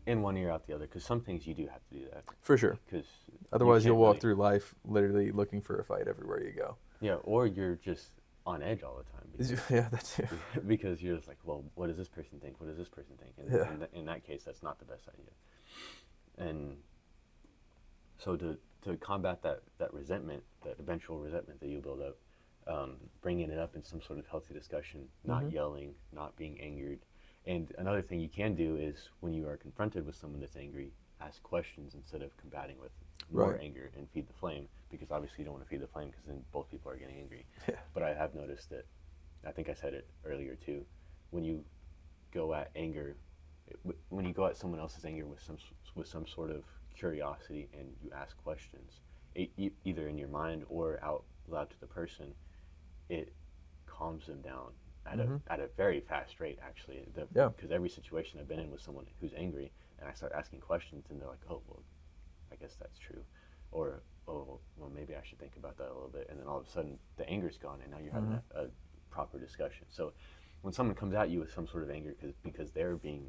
in one ear out the other, because some things you do have to do that. For sure. Because otherwise you'll walk through life literally looking for a fight everywhere you go. Yeah, or you're just on edge all the time. Because, that too. Because you're just like, well, what does this person think? What does this person think? And in that case, that's not the best idea. And so to combat that resentment, that eventual resentment that you build up, bringing it up in some sort of healthy discussion, not yelling, not being angered. And another thing you can do is, when you are confronted with someone that's angry, ask questions instead of combating with more anger, and feed the flame, because obviously you don't want to feed the flame, because then both people are getting angry. Yeah. But I have noticed that, I think I said it earlier too, when you go at anger, when you go at someone else's anger with some sort of curiosity, and you ask questions, either in your mind or out loud to the person, it calms them down at a very fast rate, actually. Because every situation I've been in with someone who's angry, and I start asking questions, and they're like, oh, well, I guess that's true. or, oh, well, maybe I should think about that a little bit. And then all of a sudden the anger's gone, and now you're having a proper discussion. So when someone comes at you with some sort of anger because they're being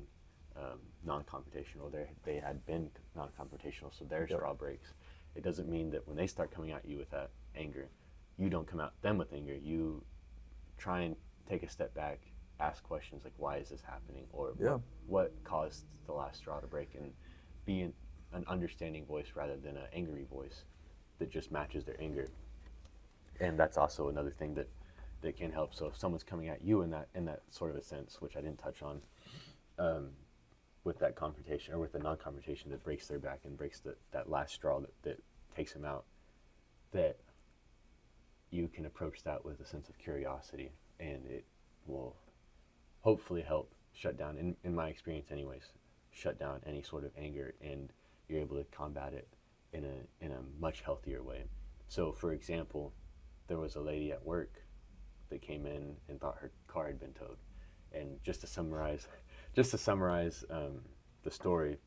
non-confrontational, they had been non-confrontational, so their straw breaks, it doesn't mean that when they start coming at you with that anger, you don't come at them with anger. You try and take a step back, ask questions like, why is this happening, or what caused the last straw to break, and be an understanding voice rather than an angry voice that just matches their anger. And that's also another thing that can help. So if someone's coming at you in that sort of a sense, which I didn't touch on, with that confrontation or with the non-confrontation that breaks their back and breaks that last straw that takes them out, that you can approach that with a sense of curiosity, and it will hopefully help shut down, in my experience anyways, shut down any sort of anger, and you're able to combat it in a much healthier way. So for example, there was a lady at work that came in and thought her car had been towed. And just to summarize the story,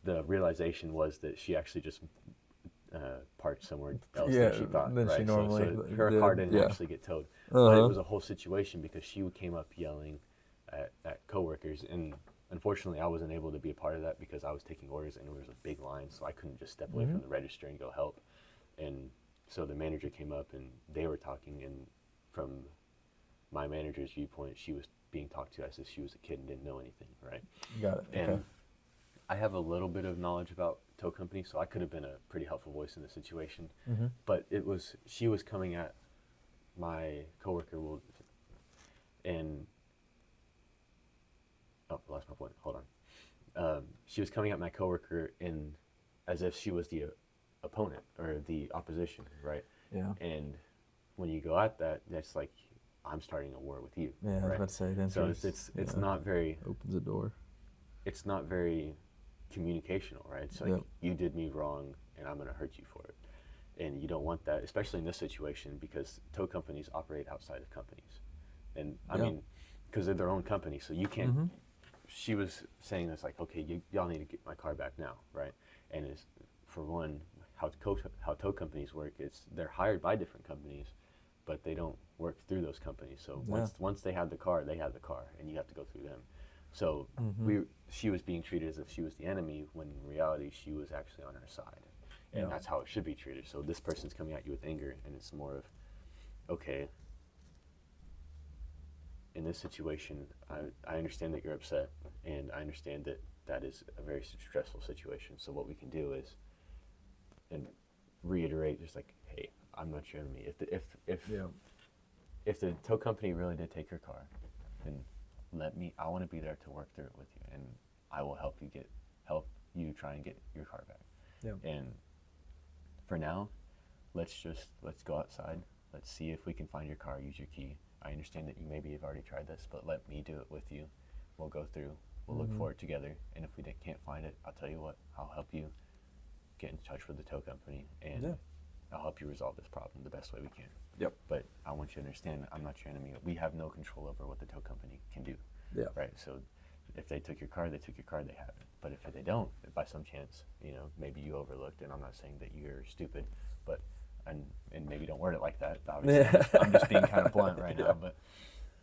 the realization was that she actually just parked somewhere else than she thought. Than right? she normally so her car didn't actually get towed. But it was a whole situation because she came up yelling at coworkers, and unfortunately I wasn't able to be a part of that because I was taking orders and there was a big line, so I couldn't just step away from the register and go help. And so the manager came up and they were talking, and from my manager's viewpoint, she was being talked to as if she was a kid and didn't know anything, right? Got it. And I have a little bit of knowledge about tow companies, so I could have been a pretty helpful voice in the situation. But she was coming at my coworker, and I lost my point. Hold on. She was coming at my coworker as if she was the opponent or the opposition, right? Yeah. And when you go at that, that's like, I'm starting a war with you. Yeah, I was right? about to say it. So it's not very, opens the door. it's not very communicational, right? It's like, you did me wrong and I'm going to hurt you for it. And you don't want that, especially in this situation, because tow companies operate outside of companies. And I mean, because they're their own company, so you can't, she was saying this like, okay, y'all need to get my car back now, right? And it's, for one, how tow companies work, they're hired by different companies, but they don't work through those companies. So once they have the car, and you have to go through them. So she was being treated as if she was the enemy, when in reality she was actually on her side. And that's how it should be treated. So this person's coming at you with anger, and it's more of, okay, in this situation, I understand that you're upset, and I understand that is a very stressful situation. So what we can do is, and reiterate, just like, hey, I'm not your enemy. If the tow company really did take your car, then I want to be there to work through it with you, and I will help you try and get your car back. And for now, let's go outside. Let's see if we can find your car, use your key. I understand that you maybe have already tried this, but let me do it with you. We'll go through, we'll look for it together, and if we can't find it, I'll tell you what, I'll help you get in touch with the tow company, and I'll help you resolve this problem the best way we can. But I want you to understand, I'm not your enemy. We have no control over what the tow company can do. Right? So if they took your car, they have it. But if they don't, if by some chance, maybe you overlooked, and I'm not saying that you're stupid, but and maybe don't word it like that. Obviously, I'm just being kind of blunt right now. But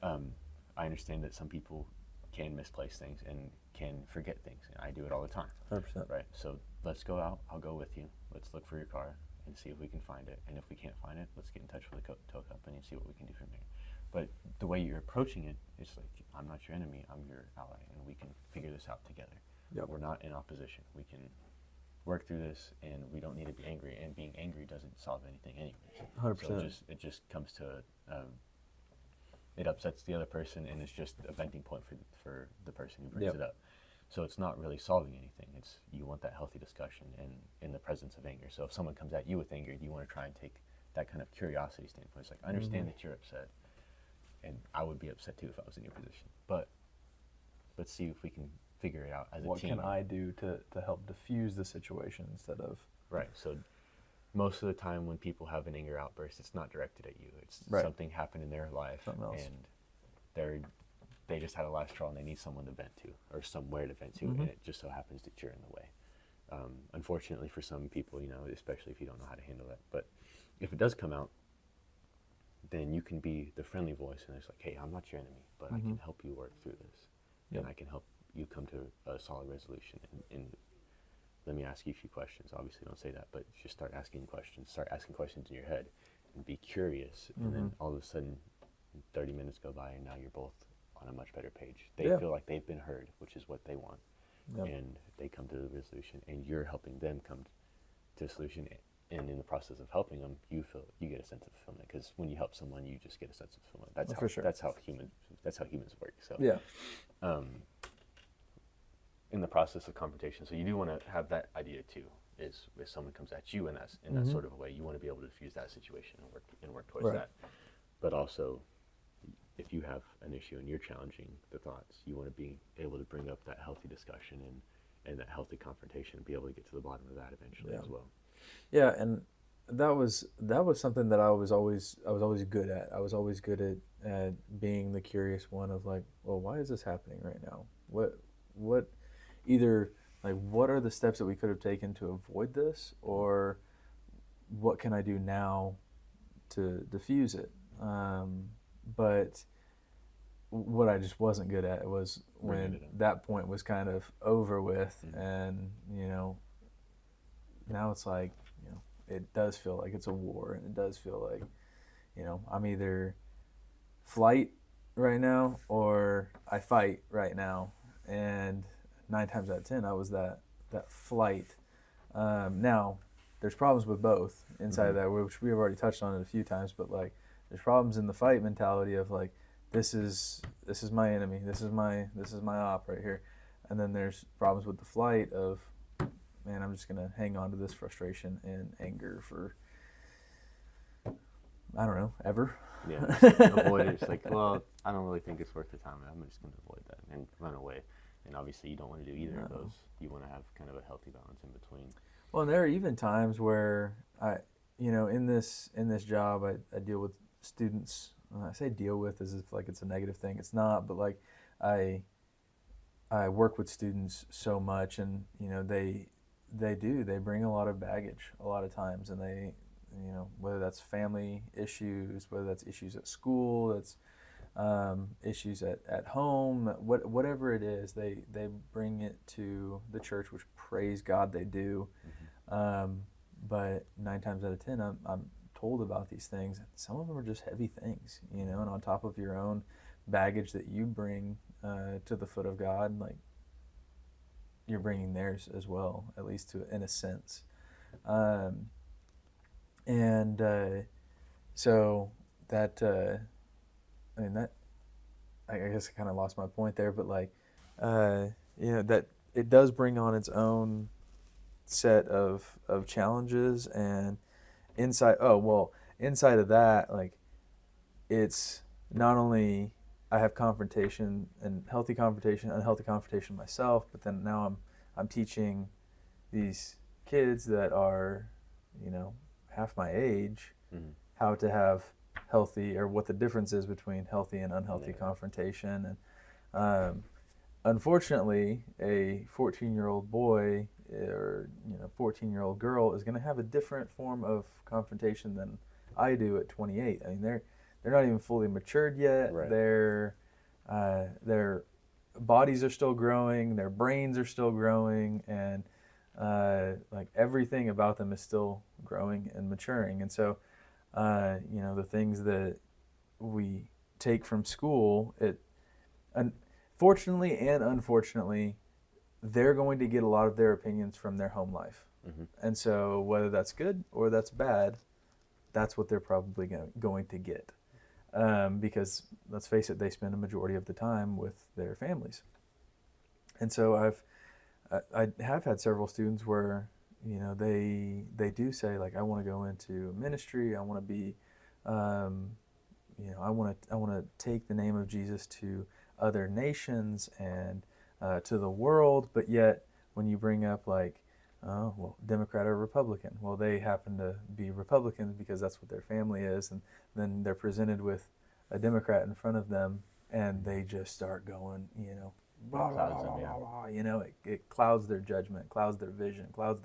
I understand that some people can misplace things and can forget things. And I do it all the time. 100%. Right. So let's go out. I'll go with you. Let's look for your car and see if we can find it. And if we can't find it, let's get in touch with the tow company and see what we can do from there. But the way you're approaching it, it's like, I'm not your enemy. I'm your ally, and we can figure this out together. We're not in opposition. We can work through this, and we don't need to be angry. And being angry doesn't solve anything anyway. 100%. So it just comes to it upsets the other person, and it's just a venting point for the person who brings it up. So it's not really solving anything. It's, you want that healthy discussion and in the presence of anger. So if someone comes at you with anger, you want to try and take that kind of curiosity standpoint. It's like, I understand that you're upset, and I would be upset too if I was in your position. But let's see if we can figure it out as a team. What can I do to help diffuse the situation instead of... Right. So most of the time when people have an anger outburst, it's not directed at you. It's something happened in their life, and they just had a last straw and they need someone to vent to, or somewhere to vent to, and it just so happens that you're in the way. Unfortunately for some people, especially if you don't know how to handle that. But if it does come out, then you can be the friendly voice, and it's like, hey, I'm not your enemy, but I can help you work through this, and I can help you come to a solid resolution. And let me ask you a few questions. Obviously, don't say that, but just start asking questions. Start asking questions in your head, and be curious. And then all of a sudden, 30 minutes go by, and now you're both on a much better page. They feel like they've been heard, which is what they want, and they come to the resolution, and you're helping them come to a solution. And in the process of helping them, you get a sense of fulfillment, because when you help someone, you just get a sense of fulfillment. That's how humans work. So in the process of confrontation, so you do want to have that idea too. Is if someone comes at you in that sort of a way, you want to be able to diffuse that situation and work towards that. But also, if you have an issue and you're challenging the thoughts, you want to be able to bring up that healthy discussion and that healthy confrontation, and be able to get to the bottom of that eventually as well. Yeah, and that was something that I was always good at. I was always good at being the curious one of like, well, why is this happening right now? What either like what are the steps that we could have taken to avoid this, or what can I do now to diffuse it? But what I just wasn't good at was when that point was kind of over with, and now it's like, it does feel like it's a war, and it does feel like, I'm either flight right now or I fight right now. And 9 times out of 10, I was that flight. Now, there's problems with both inside of that, which we've already touched on it a few times, but like, there's problems in the fight mentality of like, this is my enemy, this is my op right here. And then there's problems with the flight of, man, I'm just going to hang on to this frustration and anger for, I don't know, ever. Yeah, avoid it. It's like, well, I don't really think it's worth the time. I'm just going to avoid that and run away. And obviously, you don't want to do either of those. You want to have kind of a healthy balance in between. Well, and there are even times where in this job, I deal with students. I say deal with as if like it's a negative thing. It's not, but like I work with students so much, and they bring a lot of baggage a lot of times, and they, whether that's family issues, whether that's issues at school, that's issues at home, whatever it is, they bring it to the church, which praise God they do. But 9 times out of 10, I'm told about these things. Some of them are just heavy things, and on top of your own baggage that you bring to the foot of God, like, you're bringing theirs as well, at least in a sense. So that, I guess I kind of lost my point there, but like, that it does bring on its own set of challenges, and inside of that, like, it's not only I have confrontation and healthy confrontation, unhealthy confrontation myself, but then now I'm teaching these kids that are, half my age, how to have healthy, or what the difference is between healthy and unhealthy confrontation. And unfortunately, a 14-year-old boy or 14-year-old girl is going to have a different form of confrontation than I do at 28. I mean, they're not even fully matured yet. Right. Their bodies are still growing, their brains are still growing, and like everything about them is still growing and maturing. And so, the things that we take from school, fortunately and unfortunately, they're going to get a lot of their opinions from their home life. And so whether that's good or that's bad, that's what they're probably going to get. Because let's face it, they spend a majority of the time with their families. And so I have had several students where, they do say, like, I want to go into ministry. I want to be, I want to take the name of Jesus to other nations and to the world. But yet, when you bring up like, Democrat or Republican, well, they happen to be Republicans because that's what their family is, and then they're presented with a Democrat in front of them, and they just start going, blah, blah, Clouds blah, them, blah, yeah. blah, blah, it clouds their judgment, clouds their vision, clouds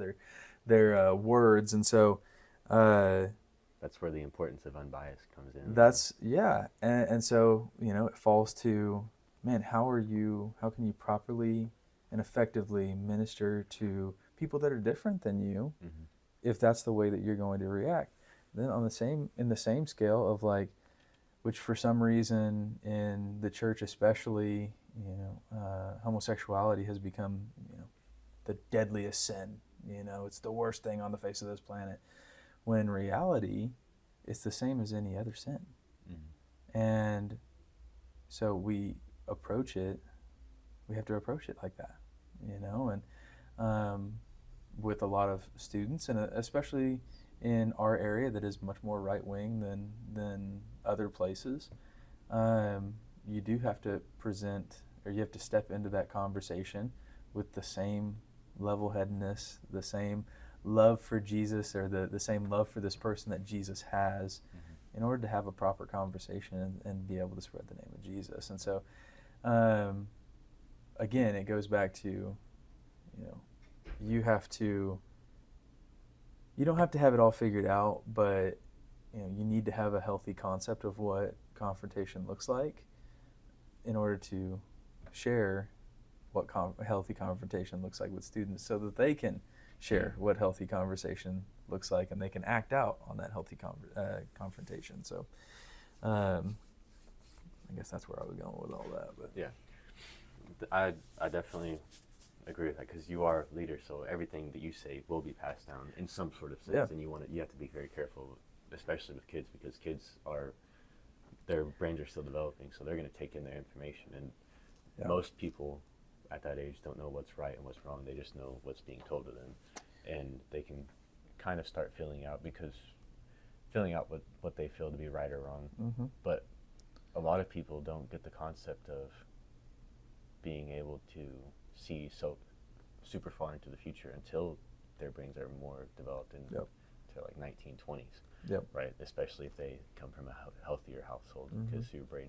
their words. And so That's where the importance of unbiased comes in. that's, yeah. And so, it falls to, man, how can you properly and effectively minister to people that are different than you, Mm-hmm. if that's the way that you're going to react? Then in the same scale of like, which for some reason in the church especially, homosexuality has become, the deadliest sin. It's the worst thing on the face of this planet. When in reality, it's the same as any other sin. Mm-hmm. And so we have to approach it like that, and with a lot of students, and especially in our area that is much more right wing than other places, you do have to present, or you have to step into that conversation with the same level-headedness, the same love for Jesus, or the same love for this person that Jesus has, Mm-hmm. in order to have a proper conversation and be able to spread the name of Jesus. And so, again, it goes back to, you don't have to have it all figured out, but you need to have a healthy concept of what confrontation looks like in order to share what healthy confrontation looks like with students, so that they can share what healthy conversation looks like, and they can act out on that healthy confrontation. So I guess that's where I was going with all that. But yeah, I definitely agree with that, because you are a leader, so everything that you say will be passed down in some sort of sense. Yeah. And you have to be very careful, especially with kids, because kids their brains are still developing, so they're going to take in their information, and most people at that age don't know what's right and what's wrong. They just know what's being told to them, and they can kind of start filling out what they feel to be right or wrong. Mm-hmm. But a lot of people don't get the concept of being able to see so super far into the future until their brains are more developed into like 1920s. Yep. Right, especially if they come from a healthier household, Mm-hmm. because your brain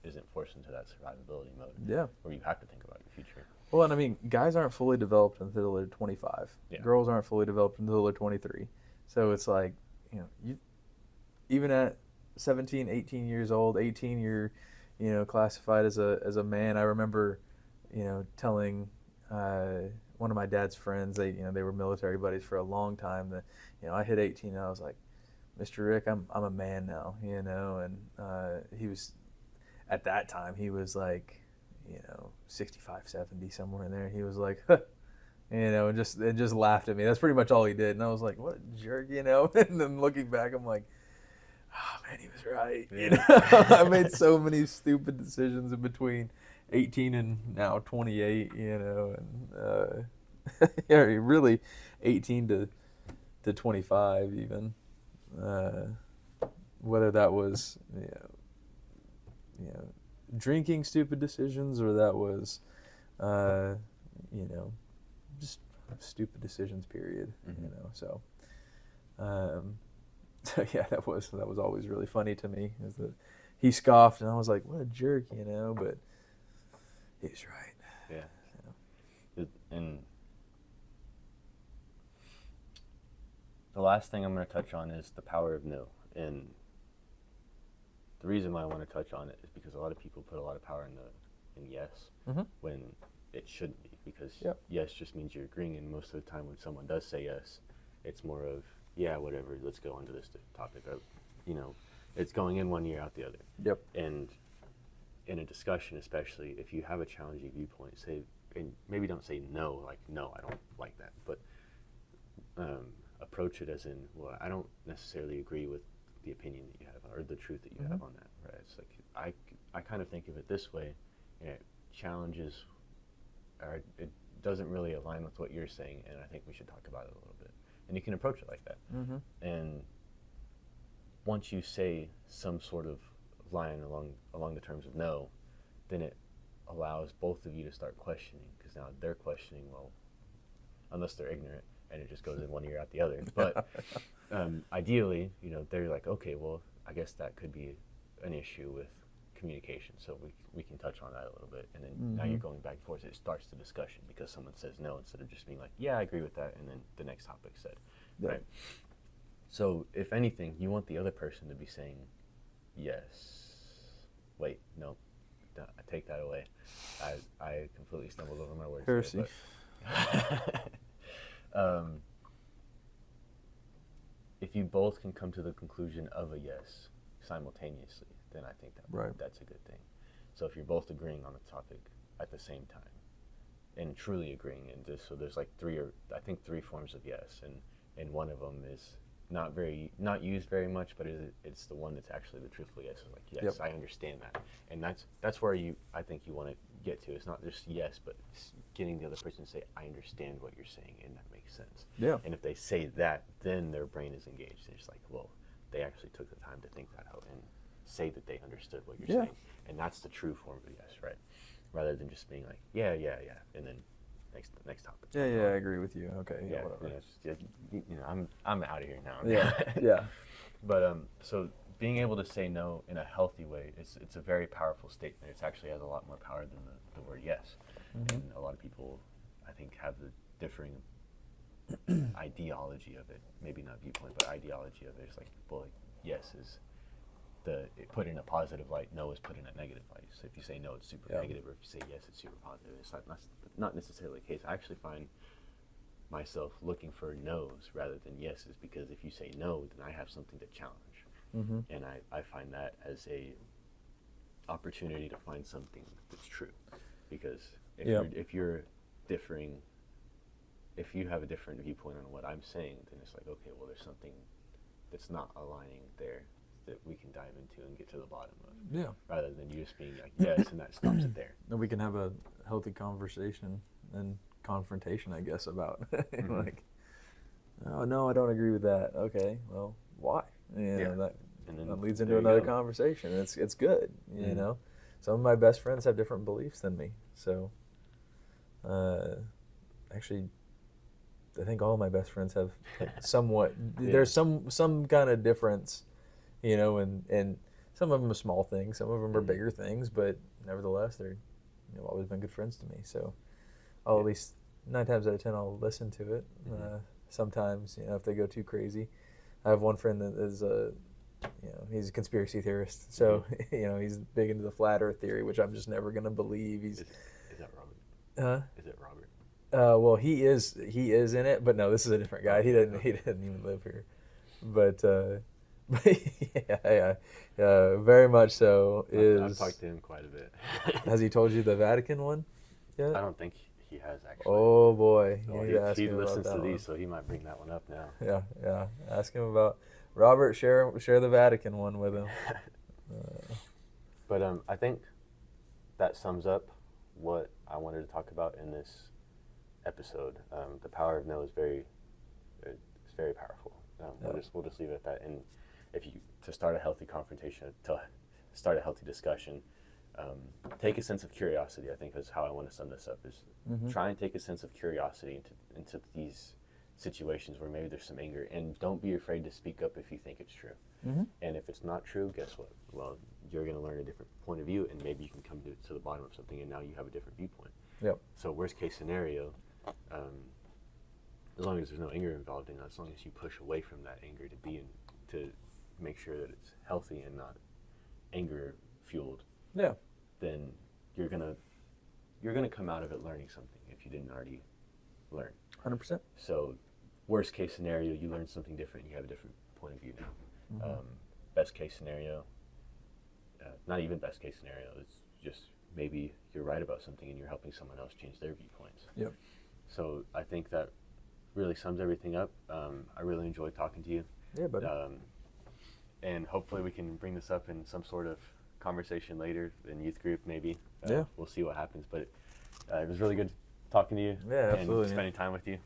isn't forced into that survivability mode. Yeah. Where you have to think about your future. Well, and I mean, guys aren't fully developed until they're 25. Yeah. Girls aren't fully developed until they're 23. So it's like, you even at 17, 18 years old, 18, you're, classified as a man. I remember, telling one of my dad's friends, they were military buddies for a long time, that, I hit 18 and I was like, Mr. Rick, I'm a man now, and he was, at that time, he was like, 65, 70, somewhere in there. He was like, and just laughed at me. That's pretty much all he did. And I was like, what a jerk, And then looking back, I'm like, oh man, he was right. Yeah. I made so many stupid decisions in between 18 and now 28, and yeah, really 18 to 25 even. Whether that was drinking stupid decisions, or that was just stupid decisions, period. Mm-hmm. So yeah, that was always really funny to me, is that he scoffed and I was like, what a jerk, but he's right. Yeah. And the last thing I'm going to touch on is the power of no. And the reason why I want to touch on it is because a lot of people put a lot of power in yes, mm-hmm. when it shouldn't be, because yes just means you're agreeing, and most of the time when someone does say yes, it's more of, yeah, whatever, let's go on to this topic. Or, it's going in one ear, out the other. Yep. And in a discussion, especially if you have a challenging viewpoint, say, and maybe don't say no, like, no, I don't like that, but approach it as in, well, I don't necessarily agree with the opinion that you have, or the truth that you mm-hmm. have on that, right? It's like, I kind of think of it this way, and it challenges, or it doesn't really align with what you're saying, and I think we should talk about it a little bit. And you can approach it like that. Mm-hmm. And once you say some sort of line along the terms of no, then it allows both of you to start questioning, because now they're questioning, well, unless they're ignorant, and it just goes in one ear, out the other. But ideally, they're like, okay, well, I guess that could be an issue with communication. So we can touch on that a little bit, and then now you're going back and forth. It starts the discussion because someone says no instead of just being like, yeah, I agree with that, and then the next topic said, right? So if anything, you want the other person to be saying yes. Wait, no, I take that away. I completely stumbled over my words. Heresy. If you both can come to the conclusion of a yes simultaneously, then I think that's a good thing. So if you're both agreeing on the topic at the same time and truly agreeing, so there's like three forms of yes, and one of them is not used very much, but it's the one that's actually the truthful yes. It's like, yes, I understand that, and that's where I think you want to get to. It's not just yes, but it's getting the other person to say, I understand what you're saying, and that makes sense. Yeah. And if they say that, then their brain is engaged. It's like, well, they actually took the time to think that out and say that they understood what you're saying, and that's the true form of yes, right? Rather than just being like, yeah, and then next topic. Yeah, I agree with you. Okay, whatever. I'm out of here now. Yeah. But so being able to say no in a healthy way, it's a very powerful statement. It actually has a lot more power than the word yes. And a lot of people, I think, have the differing ideology of it. Maybe not viewpoint, but ideology of it. It's like, well, yes is put in a positive light, no is put in a negative light. So if you say no, it's super negative, or if you say yes, it's super positive. It's not necessarily the case. I actually find myself looking for no's rather than yeses, because if you say no, then I have something to challenge. And I find that as a opportunity to find something that's true. Because if you're differing, if you have a different viewpoint on what I'm saying, then it's like, okay, well, there's something that's not aligning there that we can dive into and get to the bottom of. Yeah. Rather than you just being like, yes, and that stops it there. And we can have a healthy conversation and confrontation, I guess, about like, oh, no, I don't agree with that. Okay, well, why? That leads into another conversation. It's good, you know. Some of my best friends have different beliefs than me. So, actually, I think all my best friends have somewhat, there's some kind of difference, you know, and some of them are small things, some of them are bigger things, but nevertheless, they're always been good friends to me. So I'll at least 9 times out of 10, I'll listen to it. Sometimes, if they go too crazy. I have one friend that is he's a conspiracy theorist. So, he's big into the flat earth theory, which I'm just never going to believe. Is that Robert? Is it Robert? Well, he is in it, but no, this is a different guy. He didn't even live here. But very much so. I've talked to him quite a bit. Has he told you the Vatican one yet? I don't think he has, actually. Oh boy, he listens to these, so he might bring that one up now. Yeah. Ask him about Robert. Share the Vatican one with him. But I think that sums up what I wanted to talk about in this episode. The power of no is very powerful. We'll just leave it at that. And to start a healthy confrontation, to start a healthy discussion, take a sense of curiosity. I think is how I want to sum this up. Is try and take a sense of curiosity into these situations where maybe there's some anger, and don't be afraid to speak up if you think it's true. And if it's not true, guess what? Well, you're going to learn a different point of view, and maybe you can come to the bottom of something, and now you have a different viewpoint. Yep. So worst case scenario, as long as there's no anger involved in it, as long as you push away from that anger to make sure that it's healthy and not anger fueled. Yeah. Then you're gonna come out of it learning something if you didn't already learn. 100%. So worst case scenario, you learn something different. You have a different point of view now. Best case scenario, not even best case scenario. It's just maybe you're right about something and you're helping someone else change their viewpoints. Yep. So I think that really sums everything up. I really enjoyed talking to you. Yeah, buddy. And hopefully we can bring this up in some sort of conversation later in youth group, maybe. Yeah. We'll see what happens. But it was really good talking to you. Yeah, absolutely. And spending time with you.